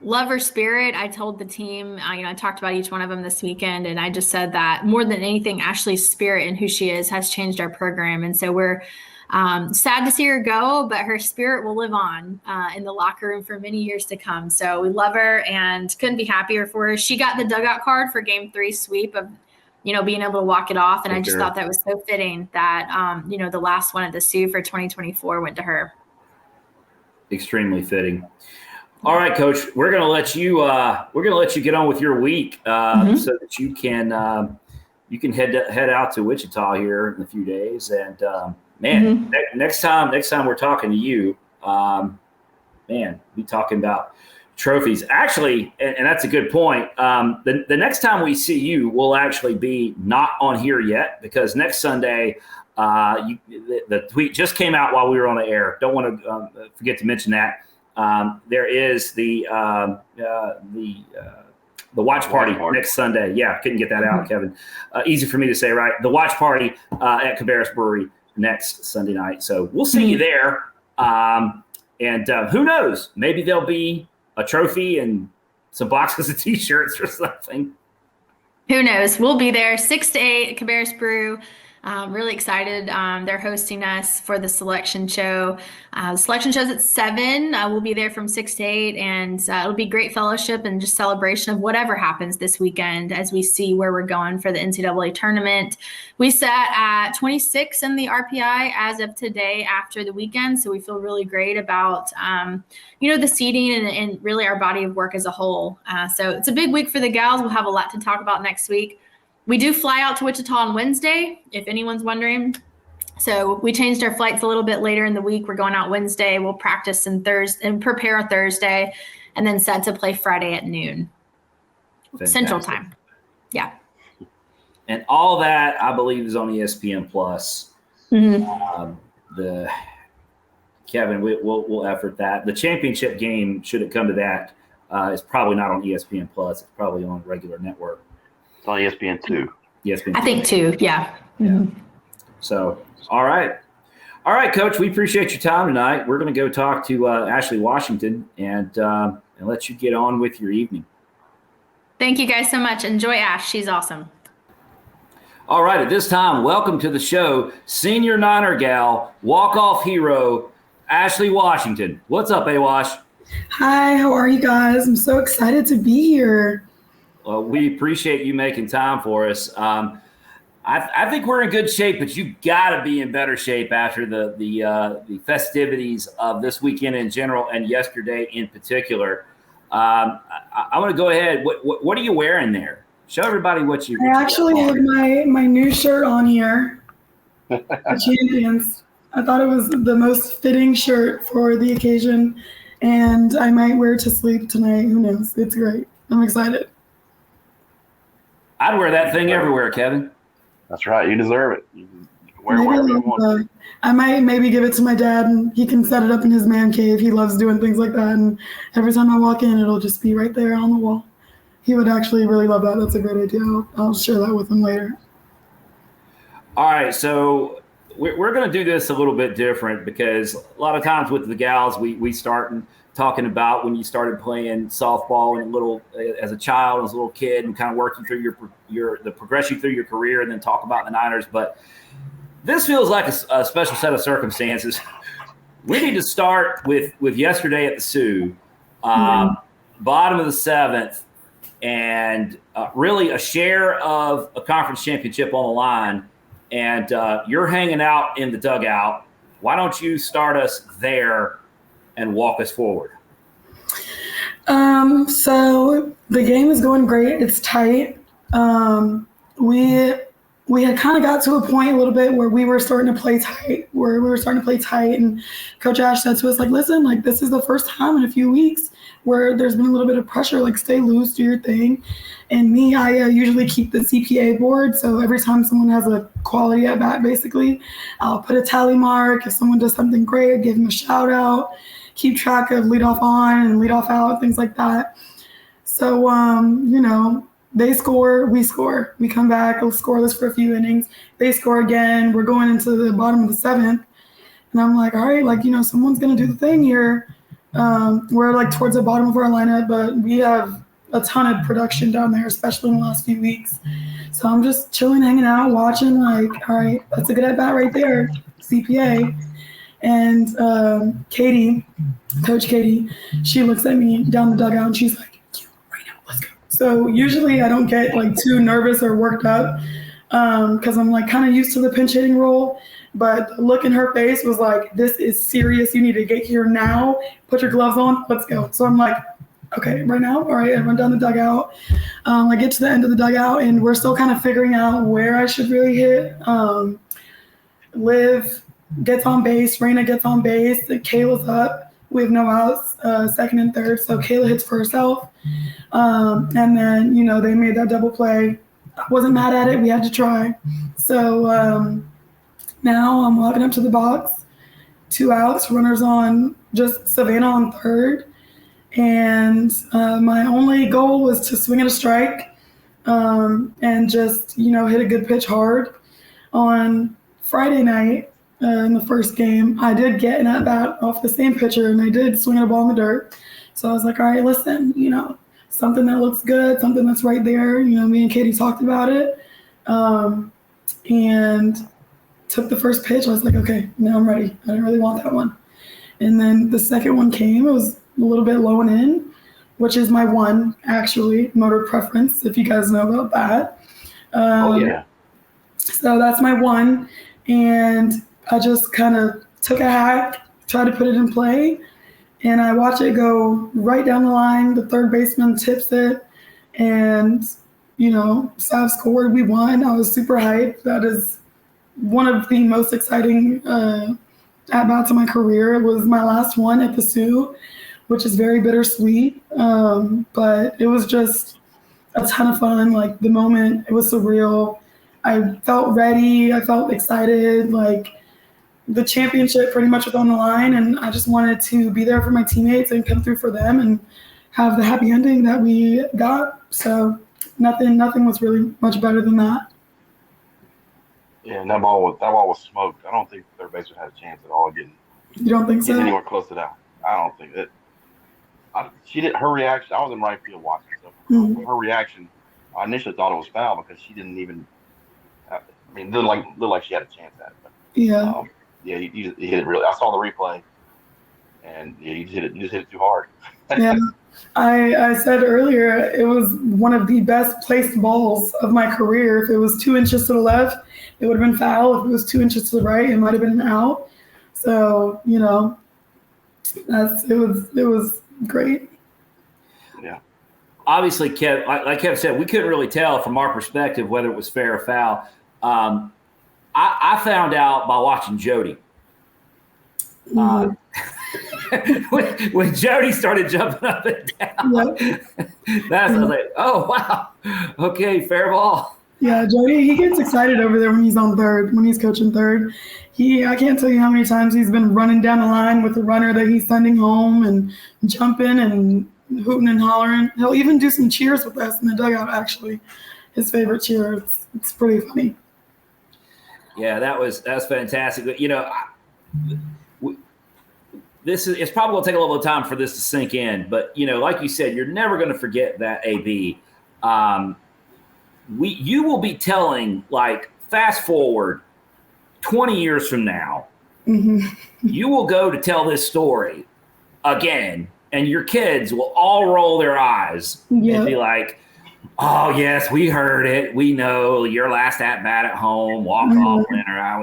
love her spirit. I told the team, I talked about each one of them this weekend, and I just said that more than anything, Ashleigh's spirit and who she is has changed our program, and so we're sad to see her go, but her spirit will live on in the locker room for many years to come. So we love her and couldn't be happier for her. She got the dugout card for Game 3 sweep of, being able to walk it off. And I just thought that was so fitting that, the last one at the Sioux for 2024 went to her. Extremely fitting. All right, Coach, we're going to let you get on with your week so that you can head out to Wichita here in a few days. And, man, next time we're talking to you, be talking about trophies. Actually, and that's a good point. The next time we see you, we'll actually be not on here yet because next Sunday, the tweet just came out while we were on the air. Don't want to forget to mention that. There is the watch party next Sunday. Yeah, couldn't get that out, Kevin. Easy for me to say, right? The watch party at Cabarrus Brewery next Sunday night. So we'll see you there. And who knows? Maybe there'll be a trophy and some boxes of T-shirts or something. Who knows? We'll be there 6 to 8 at Cabarrus Brew. Really excited. They're hosting us for the selection show. The selection show's at 7. We'll be there from 6 to 8, and it'll be great fellowship and just celebration of whatever happens this weekend as we see where we're going for the NCAA tournament. We sat at 26 in the RPI as of today after the weekend, so we feel really great about the seeding and really our body of work as a whole. So it's a big week for the gals. We'll have a lot to talk about next week. We do fly out to Wichita on Wednesday, if anyone's wondering. So we changed our flights a little bit later in the week. We're going out Wednesday. We'll practice and prepare Thursday, and then set to play Friday at noon. Fantastic. Central Time. Yeah. And all that, I believe, is on ESPN Plus. Mm-hmm. Kevin, we'll effort that. The championship game, should it come to that, is probably not on ESPN Plus. It's probably on regular network. It's on ESPN2. I think 2, yeah. Mm-hmm. So, all right, Coach. We appreciate your time tonight. We're going to go talk to Ashleigh Washington and let you get on with your evening. Thank you guys so much. Enjoy Ash. She's awesome. All right, at this time, welcome to the show, senior Niner gal, walk-off hero, Ashleigh Washington. What's up, A-Wash? Hi, how are you guys? I'm so excited to be here. Well, we appreciate you making time for us. I think we're in good shape, but you got to be in better shape after the festivities of this weekend in general and yesterday in particular. I want to go ahead. What are you wearing there? Show everybody what you. I actually have my new shirt on here, the Champions. I thought it was the most fitting shirt for the occasion, and I might wear it to sleep tonight. Who knows? It's great. I'm excited. I'd wear that thing everywhere, Kevin. That's right. You deserve it. You can wear whatever you want. I might maybe give it to my dad, and he can set it up in his man cave. He loves doing things like that, and every time I walk in, it'll just be right there on the wall. He would actually really love that. That's a great idea. I'll share that with him later. All right, so we're going to do this a little bit different because a lot of times with the gals, we start talking about when you started playing softball and as a child, as a little kid, and kind of working through the progression through your career, and then talk about the Niners. But this feels like a special set of circumstances. We need to start with yesterday at the Sioux, bottom of the 7th, and really a share of a conference championship on the line. And you're hanging out in the dugout. Why don't you start us there and walk us forward? So the game is going great. It's tight. We had kind of got to a point a little bit where we were starting to play tight, and Coach Ash said to us, like, listen, like, this is the first time in a few weeks where there's been a little bit of pressure, like, stay loose, do your thing. And me, I usually keep the CPA board. So every time someone has a quality at bat, basically, I'll put a tally mark. If someone does something great, give them a shout out, keep track of leadoff on and leadoff out, things like that. So, they score, we score. We come back, we'll scoreless for a few innings. They score again. We're going into the bottom of the 7th. And I'm like, all right, like, someone's going to do the thing here. We're like towards the bottom of our lineup, but we have a ton of production down there, especially in the last few weeks. So I'm just chilling, hanging out, watching, like, all right, that's a good at bat right there, CPA. And Katie, Coach Katie, she looks at me down the dugout and she's like, right now, let's go. So usually I don't get like too nervous or worked up because I'm like kind of used to the pinch hitting role. But the look in her face was like, this is serious. You need to get here now. Put your gloves on. Let's go. So I'm like, okay, right now? All right, I run down the dugout. I get to the end of the dugout, and we're still kind of figuring out where I should really hit. Liv gets on base. Raina gets on base. Kayla's up. We have no outs, second and third. So Kayla hits for herself. And then, they made that double play. I wasn't mad at it. We had to try. So now I'm walking up to the box. 2 outs, runners on, just Savannah on third. And my only goal was to swing at a strike and just, hit a good pitch hard. On Friday night in the first game, I did get an at-bat off the same pitcher, and I did swing at a ball in the dirt. So I was like, all right, listen, something that looks good, something that's right there. You know, me and Katie talked about it, and took the first pitch. I was like, okay, now I'm ready. I didn't really want that one. And then the second one came. It was a little bit low and in, which is my one, actually, motor preference, if you guys know about that. Oh, yeah. So that's my one. And I just kind of took a hack, tried to put it in play, and I watch it go right down the line. The third baseman tips it, and, you know, Sav scored. We won. I was super hyped. That is one of the most exciting at-bats of my career. It was my last one at the Sioux, which is very bittersweet. But it was just a ton of fun. Like, the moment, it was surreal. I felt ready. I felt excited. Like, the championship pretty much was on the line, and I just wanted to be there for my teammates and come through for them and have the happy ending that we got. So nothing was really much better than that. Yeah, and that ball was smoked. I don't think third baseman had a chance at all getting. You don't think so? Anywhere close to that. I don't think it. She did her reaction. I was in right field watching, so her reaction. I initially thought it was foul because she didn't even. I mean, it looked like she had a chance at it. But, yeah. Yeah, you hit it really. I saw the replay, and yeah, you just hit it too hard. Yeah, I said earlier it was one of the best placed balls of my career. If it was 2 inches to the left, it would have been foul. If it was 2 inches to the right, it might have been an out. So, you know, it was great. Yeah. Obviously, Kev, like Kev said, we couldn't really tell from our perspective whether it was fair or foul. I found out by watching Jody. When Jody started jumping up and down, I was like, oh, wow. Okay, fair ball. Yeah, Jody, he gets excited over there when he's on third, when he's coaching third. I can't tell you how many times he's been running down the line with the runner that he's sending home and jumping and hooting and hollering. He'll even do some cheers with us in the dugout, actually. His favorite cheer. It's pretty funny. Yeah, that's fantastic. You know, it's probably going to take a little bit of time for this to sink in, but, you know, like you said, you're never going to forget that, AB. You will be telling, like, fast forward 20 years from now, you will go to tell this story again, and your kids will all roll their eyes and be like, oh, yes, we heard it. We know your last at-bat at home, walk-off winner.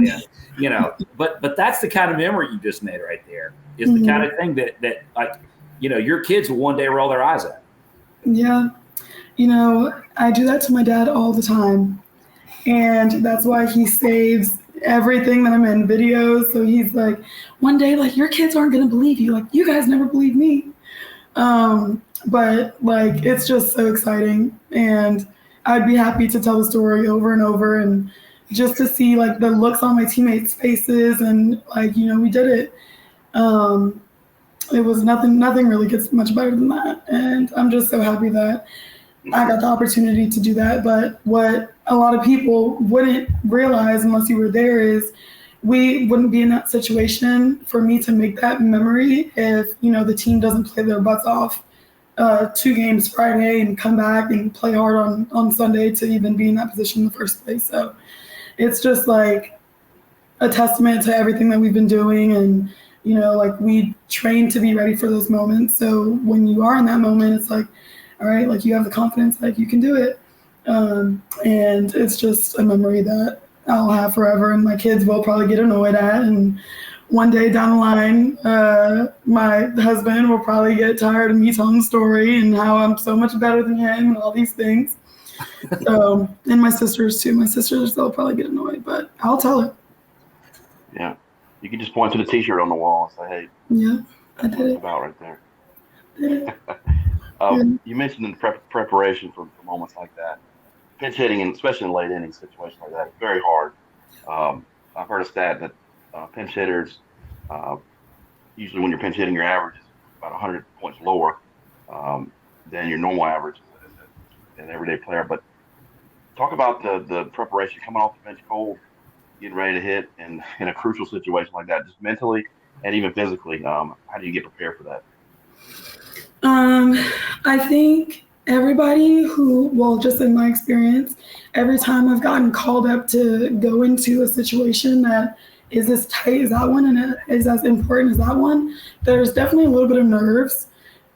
You know, but that's the kind of memory you just made right there. Is the kind of thing that, like, you know, your kids will one day roll their eyes at. Yeah. You know, I do that to my dad all the time. And that's why he saves everything that I'm in videos. So he's like, one day, like, your kids aren't going to believe you. Like, you guys never believe me. But, like, it's just so exciting. And I'd be happy to tell the story over and over and just to see, like, the looks on my teammates' faces and, like, you know, we did it. It was nothing really gets much better than that. And I'm just so happy that I got the opportunity to do that. But what a lot of people wouldn't realize unless you were there is we wouldn't be in that situation for me to make that memory if, you know, the team doesn't play their butts off 2 games Friday and come back and play hard on Sunday to even be in that position in the first place. So it's just like a testament to everything that we've been doing. And, you know, like, we train to be ready for those moments. So when you are in that moment, it's like, all right, like, you have the confidence, like, you can do it. And it's just a memory that I'll have forever, and my kids will probably get annoyed at. And one day down the line, my husband will probably get tired of me telling the story and how I'm so much better than him and all these things. So, and my sisters too. My sisters, they'll probably get annoyed, but I'll tell it. Yeah. You can just point to the T-shirt on the wall and say, hey. Yeah, I did it. About right there. Did it. You mentioned in preparation for moments like that, pinch hitting, and especially in late inning situations like that, it's very hard. I've heard a stat that pinch hitters, usually when you're pinch hitting, your average is about 100 points lower than your normal average as an everyday player. But talk about the preparation coming off the bench cold, getting ready to hit, and in a crucial situation like that, just mentally and even physically. How do you get prepared for that? I think everybody just in my experience, every time I've gotten called up to go into a situation that is as tight as that one and is as important as that one, there's definitely a little bit of nerves.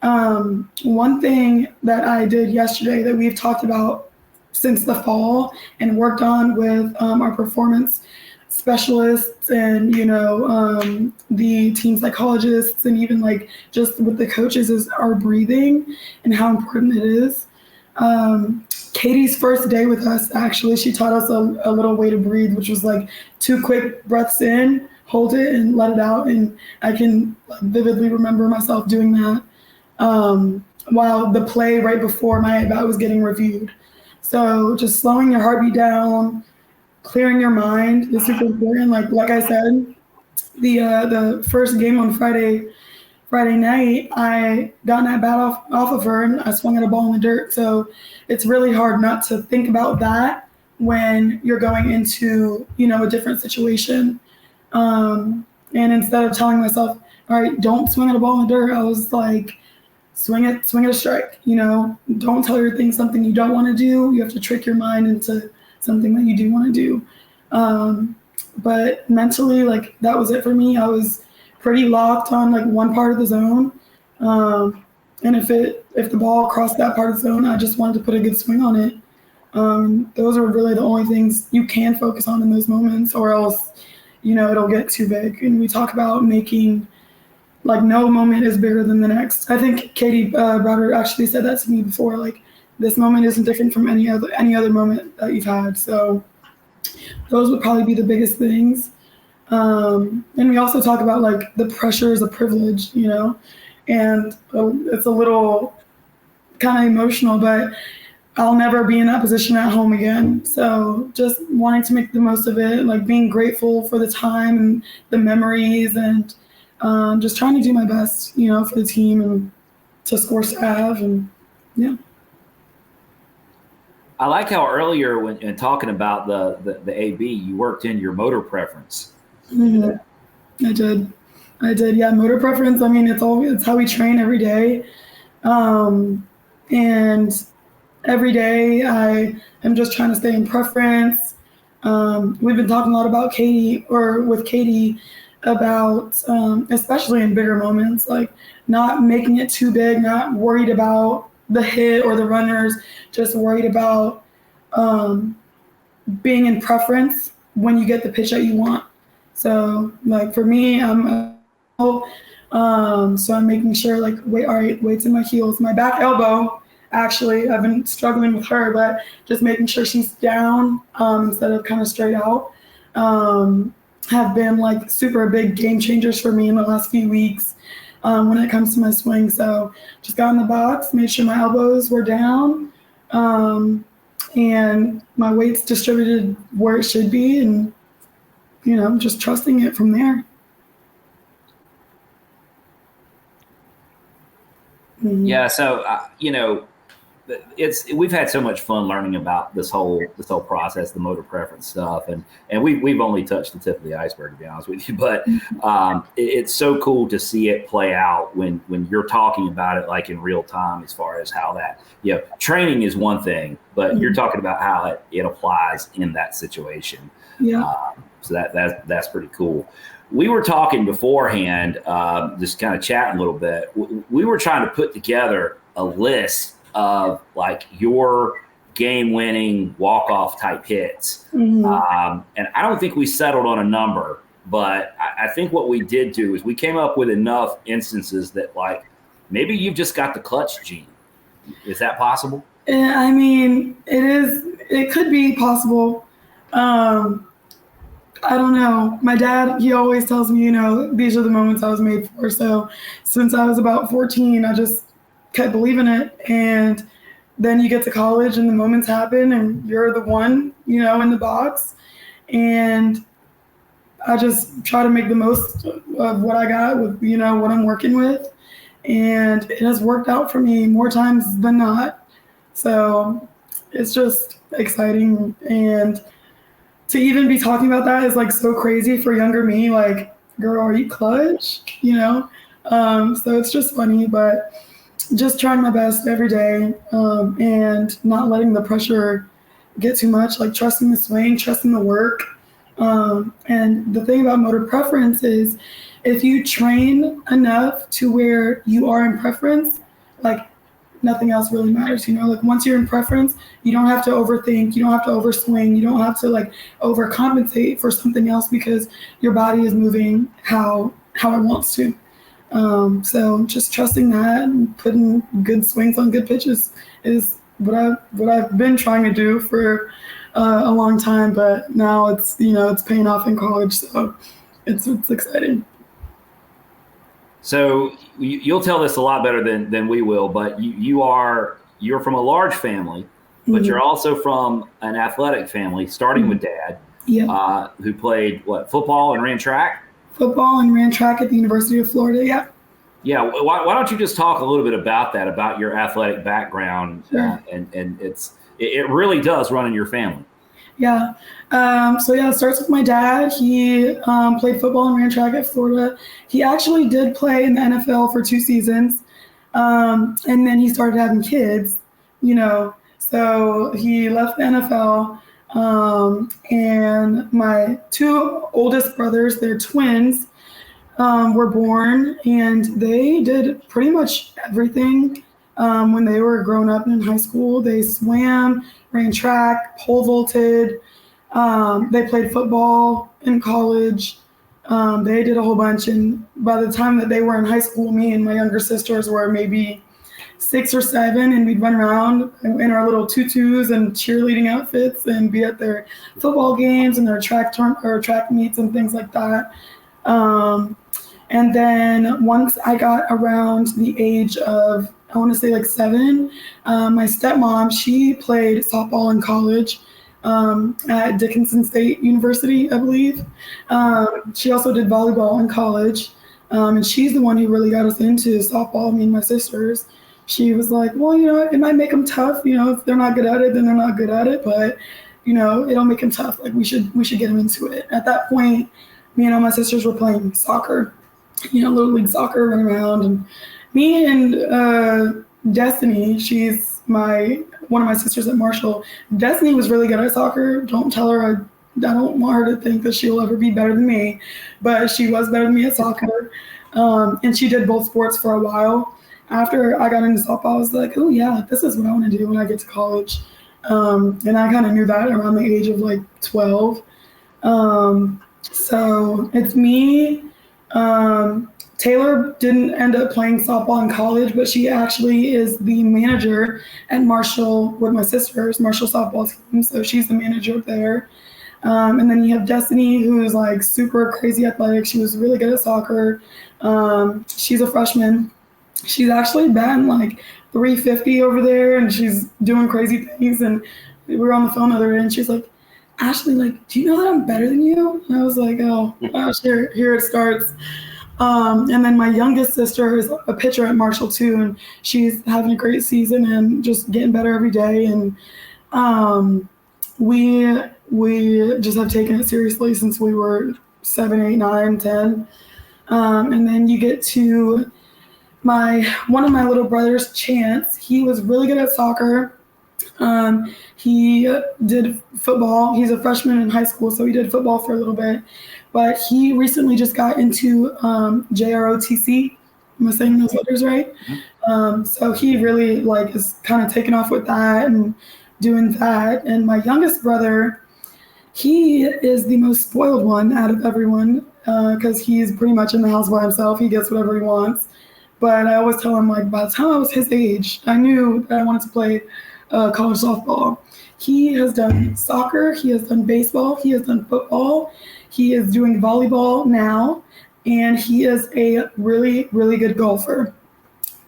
One thing that I did yesterday that we've talked about since the fall and worked on with our performance specialists and, the team psychologists and even like just with the coaches is our breathing and how important it is. Katie's first day with us, actually, she taught us a little way to breathe, which was like 2 quick breaths in, hold it and let it out. And I can vividly remember myself doing that while the play right before my at-bat was getting reviewed. So just slowing your heartbeat down, clearing your mind is super important. Like I said, the first game on Friday night, I got an at-bat off of her and I swung at a ball in the dirt. So it's really hard not to think about that when you're going into, a different situation. And instead of telling myself, all right, don't swing at a ball in the dirt, I was like, swing at a strike. Don't tell your thing something you don't want to do. You have to trick your mind into something that you do want to do. But mentally, that was it for me. I was pretty locked on one part of the zone. And if the ball crossed that part of the zone, I just wanted to put a good swing on it. Those are really the only things you can focus on in those moments, or else, it'll get too big. And we talk about making no moment is bigger than the next. I think Katie Browder actually said that to me before, this moment isn't different from any other moment that you've had. So those would probably be the biggest things. And we also talk about the pressure is a privilege, and it's a little kind of emotional, but I'll never be in that position at home again. So just wanting to make the most of it, being grateful for the time and the memories, and just trying to do my best, for the team and to score salve, and yeah. I like how earlier when talking about the AB, you worked in your motor preference. Mm-hmm. I did. Yeah. Motor preference. I mean, it's how we train every day. And every day I am just trying to stay in preference. We've been talking a lot about with Katie about, especially in bigger moments, not making it too big, not worried about the hit or the runners, just worried about being in preference when you get the pitch that you want. So for me, so I'm making sure weight's in my heels. My back elbow, actually, I've been struggling with her, but just making sure she's down instead of kind of straight out have been super big game changers for me in the last few weeks when it comes to my swing. So just got in the box, made sure my elbows were down, and my weight's distributed where it should be, and just trusting it from there. Mm-hmm. Yeah. So, we've had so much fun learning about this whole process, the motor preference stuff. And we've only touched the tip of the iceberg, to be honest with you, but it's so cool to see it play out when you're talking about it, in real time, as far as how that, training is one thing, but mm-hmm. you're talking about how it applies in that situation. Yeah. So that's pretty cool. We were talking beforehand, just kind of chatting a little bit. We were trying to put together a list of your game-winning walk-off type hits. Mm-hmm. And I don't think we settled on a number, but I think what we did do is we came up with enough instances that maybe you've just got the clutch gene. Is that possible? I mean, it could be possible. I don't know. My dad, he always tells me, these are the moments I was made for. So since I was about 14, I just kept believing it. And then you get to college and the moments happen and you're the one, in the box. And I just try to make the most of what I got with, what I'm working with. And it has worked out for me more times than not. So it's just exciting. And to even be talking about that is so crazy for younger me. Girl, are you clutch? So it's just funny, but just trying my best every day, and not letting the pressure get too much, like trusting the swing, trusting the work. And the thing about motor preference is if you train enough to where you are in preference, like nothing else really matters, like once you're in preference, you don't have to overthink, you don't have to overswing, you don't have to like overcompensate for something else because your body is moving how it wants to. So just trusting that and putting good swings on good pitches is what I've been trying to do for a long time, but now it's it's paying off in college, so it's exciting. So you'll tell this a lot better than we will, but you're from a large family, but you're also from an athletic family, starting with Dad, who played football and ran track. Football and ran track at the University of Florida. Yeah. Yeah. Why don't you just talk a little bit about that, about your athletic background? Sure. And it really does run in your family. Yeah. So it starts with my dad. He played football and ran track at Florida. He actually did play in the NFL for 2 seasons. And then he started having kids, so he left the NFL. And my 2 oldest brothers, they're twins, were born, and they did pretty much everything when they were growing up in high school. They swam, ran track, pole vaulted. They played football in college. They did a whole bunch, and by the time that they were in high school, me and my younger sisters were maybe 6 or 7, and we'd run around in our little tutus and cheerleading outfits and be at their football games and their track meets and things like that. And then once I got around the age of, I want to say 7, my stepmom, she played softball in college at Dickinson State University, I believe. She also did volleyball in college, and she's the one who really got us into softball, me and my sisters. She was like, well, it might make them tough. If they're not good at it, then they're not good at it. But, it'll make them tough. Like we should get them into it. At that point, me and all my sisters were playing soccer, little league soccer, running around. And me and Destiny, she's one of my sisters at Marshall. Destiny was really good at soccer. Don't tell her I don't want her to think that she'll ever be better than me, but she was better than me at soccer. And she did both sports for a while. After I got into softball, I was like, oh yeah, this is what I want to do when I get to college. And I kind of knew that around the age of 12. So it's me. Taylor didn't end up playing softball in college, but she actually is the manager at Marshall with my sisters, Marshall softball team. So she's the manager there. And then you have Destiny, who is super crazy athletic. She was really good at soccer. She's a freshman. She's actually batting 350 over there, and she's doing crazy things. And we were on the phone the other day, and she's like, Ashleigh, do you know that I'm better than you? And I was like, oh, gosh, here it starts. And then my youngest sister is a pitcher at Marshall too, and she's having a great season and just getting better every day. And we just have taken it seriously since we were 7, 8, 9, 10. And then you get to one of my little brothers, Chance. He was really good at soccer. He did football. He's a freshman in high school, so he did football for a little bit. But he recently just got into JROTC. Am I saying those letters right? So he really is kind of taking off with that and doing that. And my youngest brother, he is the most spoiled one out of everyone because he's pretty much in the house by himself. He gets whatever he wants. But I always tell him, by the time I was his age, I knew that I wanted to play college softball. He has done soccer. He has done baseball. He has done football. He is doing volleyball now. And he is a really, really good golfer.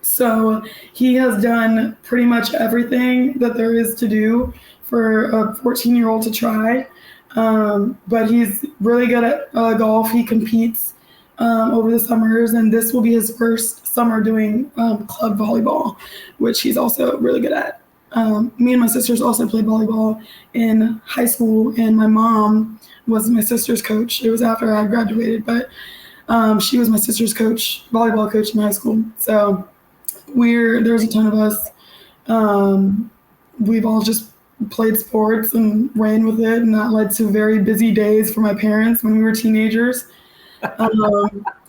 So he has done pretty much everything that there is to do for a 14-year-old to try. But he's really good at golf. He competes over the summers, and this will be his first summer doing club volleyball, which he's also really good at. Me and my sisters also played volleyball in high school, and my mom was my sister's coach. It was after I graduated, but she was my sister's volleyball coach in high school. So there's a ton of us. We've all just played sports and ran with it, and that led to very busy days for my parents when we were teenagers.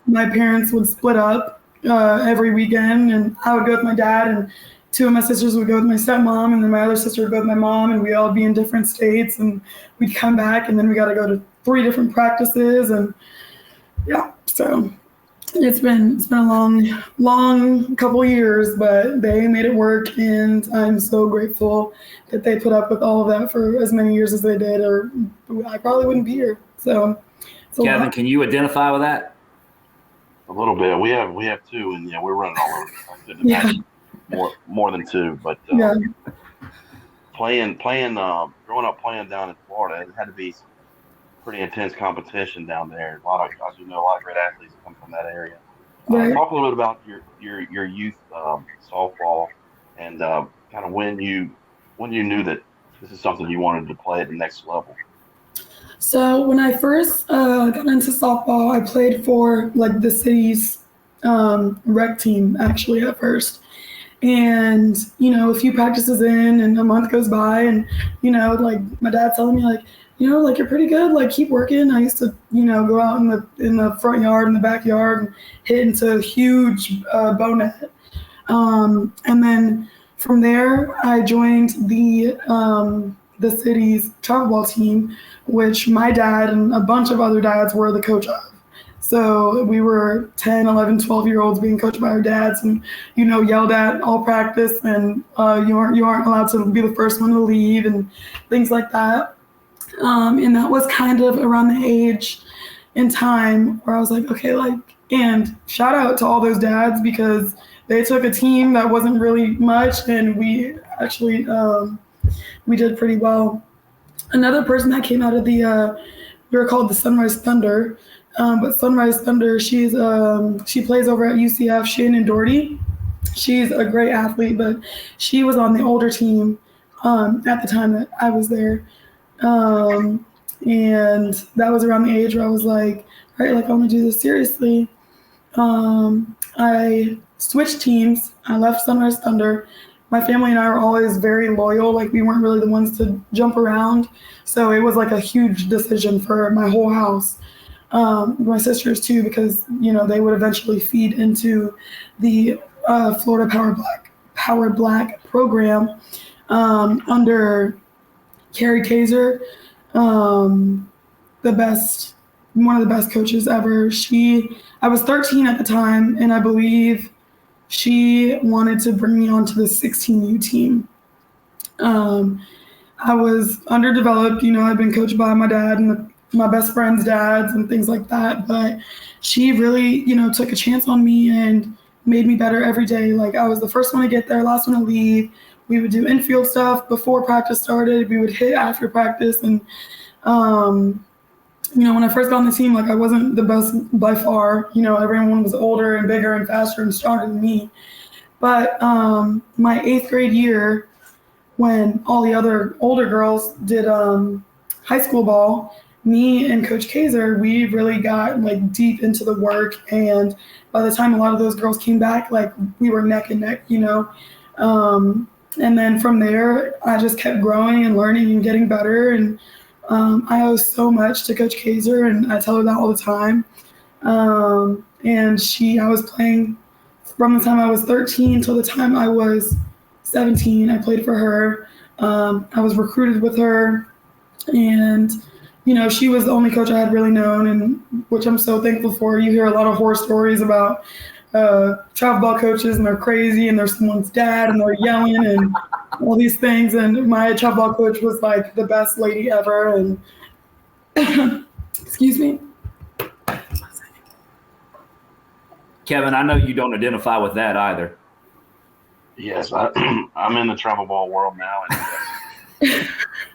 My parents would split up every weekend, and I would go with my dad, and two of my sisters would go with my stepmom, and then my other sister would go with my mom, and we'd all be in different states, and we'd come back, and then we got to go to 3 different practices, and yeah, so it's been a long couple years, but they made it work, and I'm so grateful that they put up with all of that for as many years as they did, or I probably wouldn't be here. So, Kevin, can you identify with that? A little bit. We have 2, and yeah, we're running all over the place. Yeah. More than 2, but Yeah. growing up playing down in Florida, it had to be pretty intense competition down there. A lot of great athletes come from that area. Right. Talk a little bit about your youth softball and kind of when you knew that this is something you wanted to play at the next level. So when I first got into softball, I played for like the city's rec team actually at first. And, a few practices in and a month goes by, and, like my dad telling me like, like you're pretty good, like keep working. I used to, go out in the front yard and the backyard and hit into a huge bow net. And then from there, I joined the city's travel ball team, which my dad and a bunch of other dads were the coach of. So we were 10, 11, 12-year-olds being coached by our dads and, yelled at all practice, and you aren't allowed to be the first one to leave and things like that. And that was kind of around the age and time where I was like, okay, and shout out to all those dads, because they took a team that wasn't really much, and we actually, we did pretty well. Another person that came out of we were called the Sunrise Thunder. But Sunrise Thunder, she plays over at UCF, Shannon Doherty. She's a great athlete, but she was on the older team at the time that I was there. And that was around the age where I was like, all right, I want to do this seriously. I switched teams. I left Sunrise Thunder. My family and I were always very loyal. We weren't really the ones to jump around. So it was a huge decision for my whole house. My sisters too, because they would eventually feed into the Florida Power Black program under Carrie Kaiser, one of the best coaches ever. I was 13 at the time, and I believe she wanted to bring me onto the 16U team. I was underdeveloped, I'd been coached by my dad and my best friend's dads and things like that, but she really, took a chance on me and made me better every day. I was the first one to get there, last one to leave. We would do infield stuff before practice started. We would hit after practice. And, when I first got on the team, I wasn't the best by far. Everyone was older and bigger and faster and stronger than me. But my 8th grade year, when all the other older girls did high school ball, me and Coach Kaiser, we really got deep into the work, and by the time a lot of those girls came back, we were neck and neck, and then from there I just kept growing and learning and getting better, and I owe so much to Coach Kaiser, and I tell her that all the time. And I was playing from the time I was 13 till the time I was 17. I played for her. I was recruited with her, and she was the only coach I had really known, and which I'm so thankful for. You hear a lot of horror stories about travel ball coaches, and they're crazy, and they're someone's dad, and they're yelling, and all these things. And my travel ball coach was the best lady ever. And excuse me. Kevin, I know you don't identify with that either. Yes, I'm in the travel ball world now, and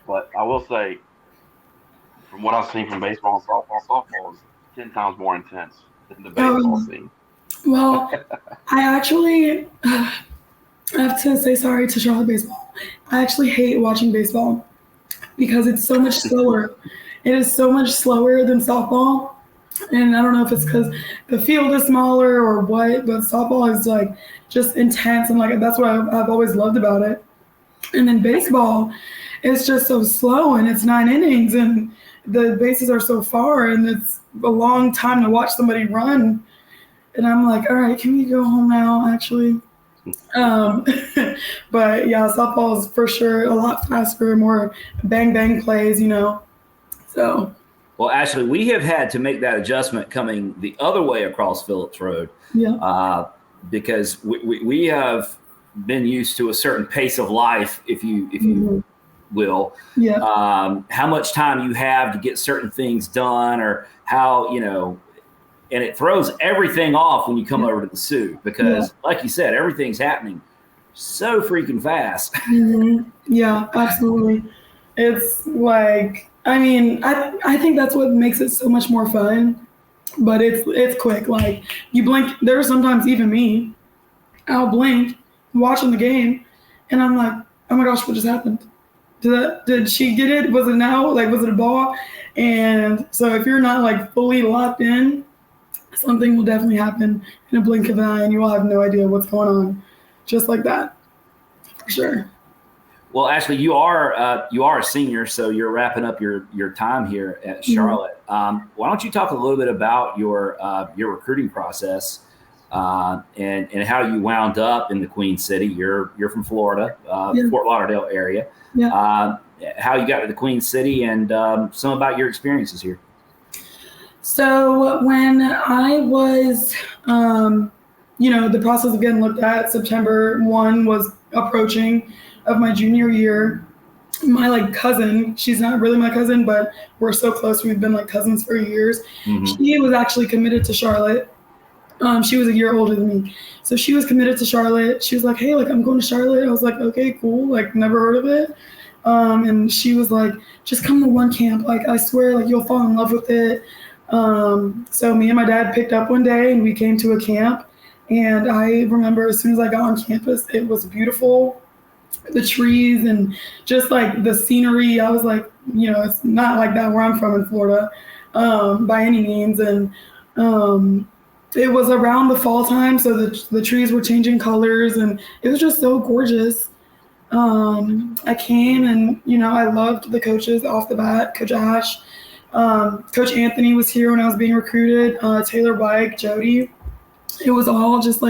but I will say, from what I've seen from baseball and softball is 10 times more intense than the baseball scene. Well, I actually have to say sorry to Charlotte baseball. I actually hate watching baseball because it's so much slower. It is so much slower than softball. And I don't know if it's because the field is smaller or what, but softball is like just intense, and like that's what I've always loved about it. And then baseball, it's just so slow, and it's 9 innings, and the bases are so far, and it's a long time to watch somebody run. And I'm like, all right, can we go home now, actually? But yeah, softball is for sure a lot faster, more bang bang plays, So Well, Ashleigh, we have had to make that adjustment coming the other way across Phillips Road, yeah, because we have been used to a certain pace of life, if you will. yeah, How much time you have to get certain things done, or how and it throws everything off when you come over to the Sioux, because, like you said, everything's happening so freaking fast. yeah, absolutely. It's like, I mean, I think that's what makes it so much more fun. But it's quick. Like you blink. There are sometimes even me, I'll blink watching the game, and I'm like, oh my gosh, what just happened? Did she get it? Was it now? Like, was it a ball? And so if you're not like fully locked in, something will definitely happen in a blink of an eye, and you will have no idea what's going on, just like that, for sure. Well, Ashleigh, you are a senior, so you're wrapping up your time here at Charlotte. Why don't you talk a little bit about your recruiting process and how you wound up in the Queen City? You're from Florida, Fort Lauderdale area. Yeah. How you got to the Queen City, and some about your experiences here. So when I was, the process of getting looked at, September 1 was approaching of my junior year. My cousin, she's not really my cousin, but we're so close. We've been like cousins for years. She was actually committed to Charlotte. She was a year older than me. So she was committed to Charlotte. She was like, hey, I'm going to Charlotte. I was like, okay, cool. Never heard of it. And she was like, just come to one camp. I swear, you'll fall in love with it. So me and my dad picked up one day and we came to a camp. And I remember as soon as I got on campus, it was beautiful. The trees and just the scenery. I was like, it's not like that where I'm from in Florida, by any means. And it was around the fall time, so the trees were changing colors, and it was just so gorgeous. I came and I loved the coaches off the bat. Coach Ash, Coach Anthony was here when I was being recruited. Taylor Bike, Jody. It was all just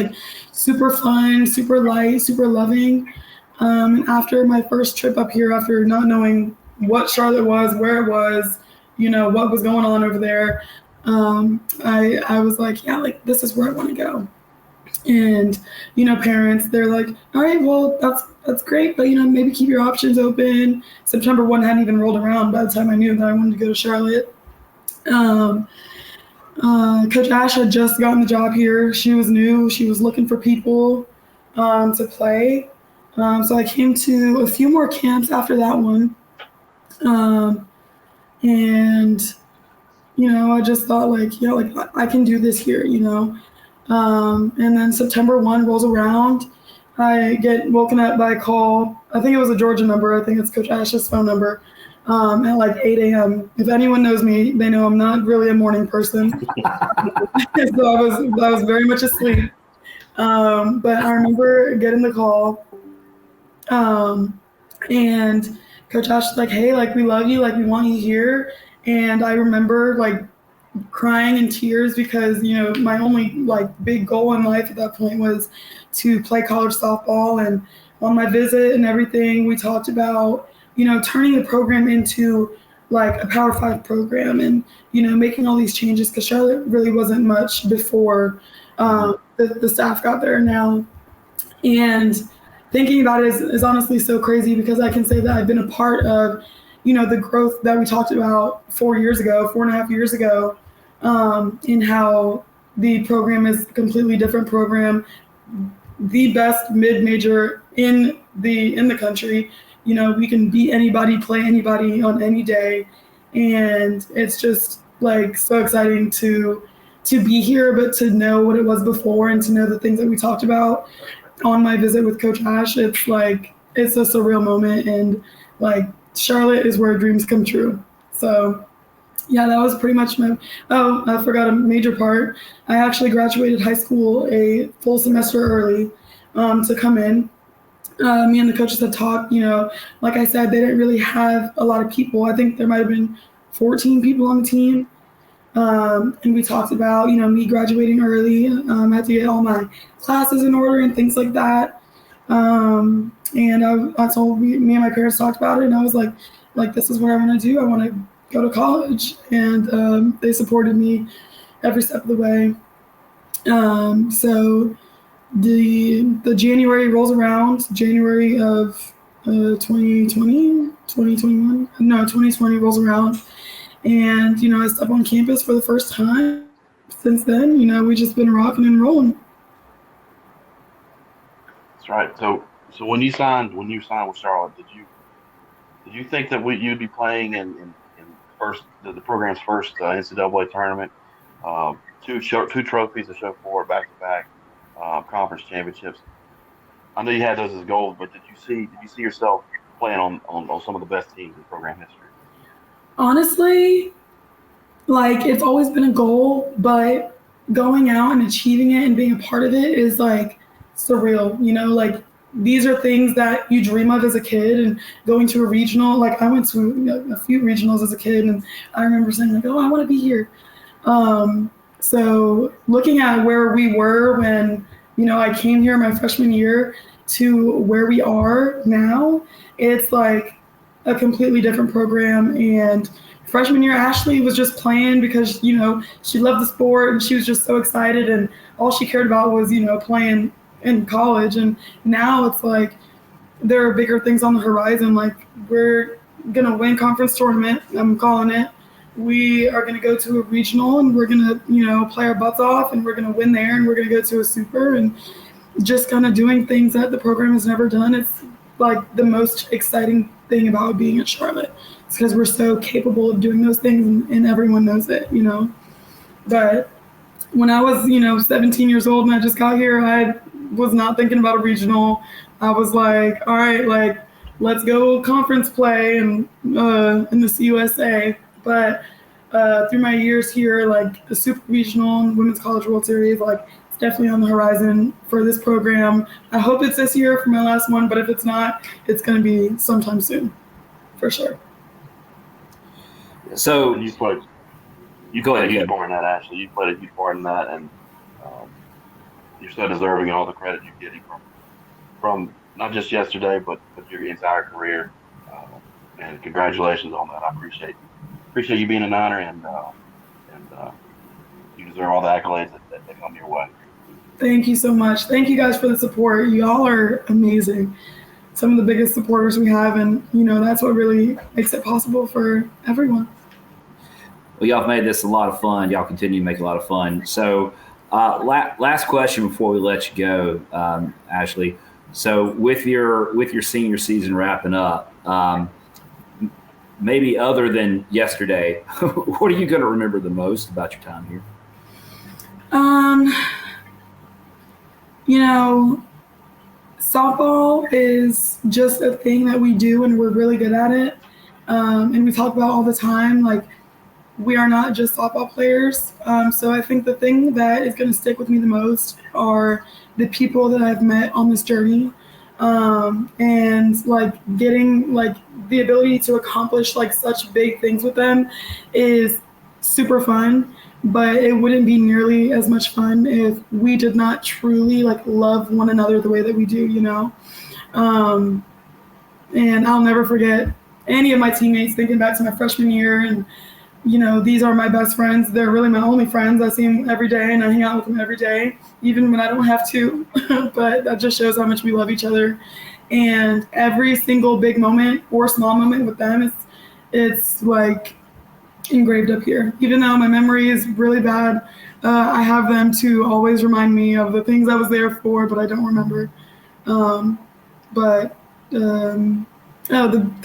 super fun, super light, super loving. After my first trip up here, after not knowing what Charlotte was, where it was, what was going on over there, I was like, yeah, this is where I want to go. And, parents, they're like, all right, well, that's great, but, maybe keep your options open. September 1 hadn't even rolled around by the time I knew that I wanted to go to Charlotte. Coach Ash had just gotten the job here. She was new. She was looking for people to play. So I came to a few more camps after that one. And, I just thought I can do this here, And then September 1 rolls around. I get woken up by a call. I think it was a Georgia number. I think it's Coach Ash's phone number at 8 a.m. If anyone knows me, they know I'm not really a morning person. So I was very much asleep. But I remember getting the call. And Coach Ash was like, hey, we love you, we want you here. And I remember crying in tears because, my only big goal in life at that point was to play college softball. And on my visit and everything, we talked about, turning the program into a Power 5 program and, making all these changes, because Charlotte really wasn't much before the staff got there now. And thinking about it is honestly so crazy, because I can say that I've been a part of, the growth that we talked about 4.5 years ago, in how the program is a completely different program, the best mid-major in the country. We can beat anybody, play anybody on any day, and it's just so exciting to be here, but to know what it was before and to know the things that we talked about on my visit with Coach Ash. It's it's a surreal moment, and Charlotte is where dreams come true. So Yeah, that was pretty much I forgot a major part. I actually graduated high school a full semester early to come in. Me and the coaches had talked, like I said, they didn't really have a lot of people. I think there might have been 14 people on the team. And we talked about, me graduating early. I had to get all my classes in order and things like that. And I told me and my parents talked about it, and I was like, this is what I want to do. I want to go to college, and they supported me every step of the way. So the January rolls around, January of 2020 rolls around, and I step on campus for the first time. Since then, we've just been rocking and rolling. That's right. So when you signed with Charlotte, did you think that you'd be playing in the program's first NCAA tournament? Two trophies to show for it, back-to-back conference championships. I know you had those as goals, but did you see yourself playing on some of the best teams in program history? Honestly, it's always been a goal, but going out and achieving it and being a part of it is surreal. These are things that you dream of as a kid, and going to a regional, I went to a few regionals as a kid, and I remember saying oh, I want to be here. So looking at where we were when, I came here my freshman year to where we are now, it's a completely different program. And freshman year, Ashleigh was just playing because, she loved the sport and she was just so excited, and all she cared about was, playing in college. And now it's there are bigger things on the horizon. We're going to win conference tournament. I'm calling it. We are going to go to a regional, and we're going to, play our butts off, and we're going to win there, and we're going to go to a super, and just kind of doing things that the program has never done. It's the most exciting thing about being at Charlotte. It's because we're so capable of doing those things, and everyone knows it, But when I was, 17 years old and I just got here, I was not thinking about a regional. I was all right, let's go conference play and in the CUSA. But through my years here, the Super Regional and Women's College World Series, it's definitely on the horizon for this program. I hope it's this year for my last one, but if it's not, it's going to be sometime soon, for sure. So you played a huge part in that, Ashleigh. You played a huge part in that, and you're so deserving of all the credit you're getting from not just yesterday, but your entire career. And congratulations on that. I appreciate you being a Niner, and you deserve all the accolades that come your way. Thank you so much. Thank you guys for the support. Y'all are amazing. Some of the biggest supporters we have, and that's what really makes it possible for everyone. Well, y'all have made this a lot of fun. Y'all continue to make a lot of fun. So last question before we let you go, Ashleigh. So with your senior season wrapping up, maybe other than yesterday, what are you going to remember the most about your time here? Softball is just a thing that we do, and we're really good at it. And we talk about all the time, we are not just softball players. So I think the thing that is going to stick with me the most are the people that I've met on this journey. And getting the ability to accomplish such big things with them is super fun, but it wouldn't be nearly as much fun if we did not truly love one another the way that we do, and I'll never forget any of my teammates thinking back to my freshman year, and these are my best friends. They're really my only friends. I see them every day, and I hang out with them every day, even when I don't have to. But that just shows how much we love each other. And every single big moment or small moment with them, it's engraved up here. Even though my memory is really bad, I have them to always remind me of the things I was there for, but I don't remember. The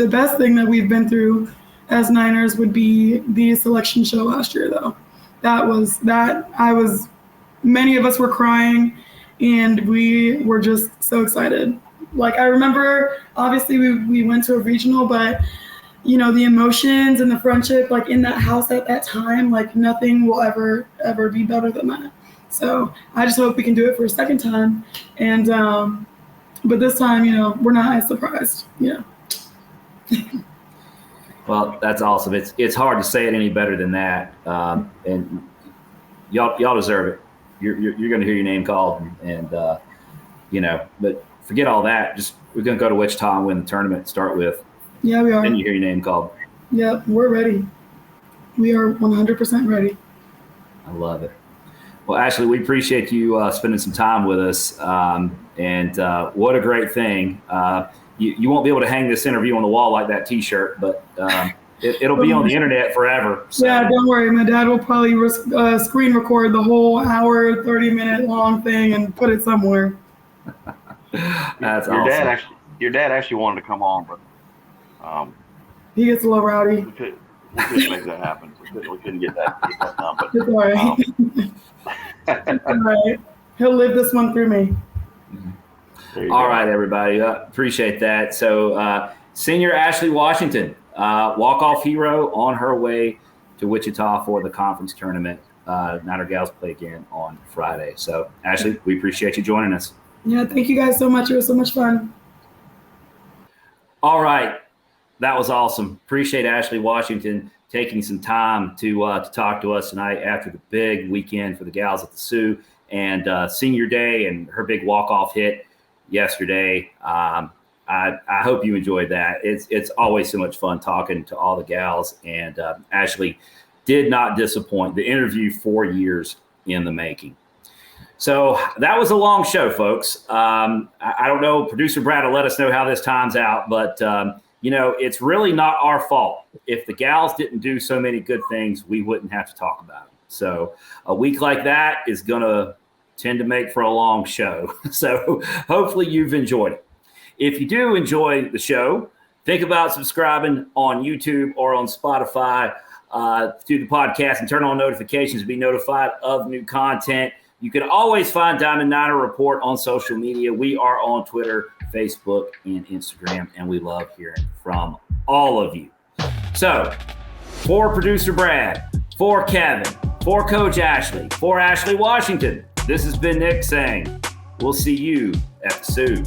best thing that we've been through as Niners would be the selection show last year, though. Many of us were crying, and we were just so excited. I remember, obviously we went to a regional, but the emotions and the friendship, like in that house at that time, like nothing will ever be better than that. So I just hope we can do it for a second time. And, but this time, we're not as surprised, Well, that's awesome. It's hard to say it any better than that. And y'all deserve it. You're going to hear your name called, and but forget all that. Just we're going to go to Wichita and win the tournament. Start with. Yeah, we are. Then you hear your name called. Yep, we're ready. We are 100% ready. I love it. Well, Ashleigh, we appreciate you spending some time with us, and what a great thing. You won't be able to hang this interview on the wall like that T-shirt, but it'll be on the internet forever. So. Yeah, don't worry. My dad will probably screen record the whole hour, 30-minute long thing and put it somewhere. That's awesome. Your dad actually wanted to come on, but he gets a little rowdy. We couldn't make that happen. We couldn't get that done. But it's all right. It's all right. He'll live this one through me. All right, everybody. Appreciate that. So, senior Ashleigh Washington, walk-off hero on her way to Wichita for the conference tournament. Niner Gals play again on Friday. So, Ashleigh, we appreciate you joining us. Yeah, thank you guys so much. It was so much fun. All right. That was awesome. Appreciate Ashleigh Washington taking some time to talk to us tonight after the big weekend for the Gals at the Sioux and senior day and her big walk-off hit yesterday. I hope you enjoyed that. It's always so much fun talking to all the gals, and Ashleigh did not disappoint. The interview 4 years in the making. So that was a long show, folks. I don't know. Producer Brad will let us know how this times out, but it's really not our fault. If the gals didn't do so many good things, we wouldn't have to talk about it. So a week like that is going to tend to make for a long show. So hopefully you've enjoyed it. If you do enjoy the show, think about subscribing on YouTube or on Spotify to the podcast and turn on notifications to be notified of new content. You can always find Diamond Niner Report on social media. We are on Twitter, Facebook, and Instagram, and we love hearing from all of you. So for producer Brad, for Kevin, for Coach Ashleigh, for Ashleigh Washington, this has been Nick saying, we'll see you at the Sioux.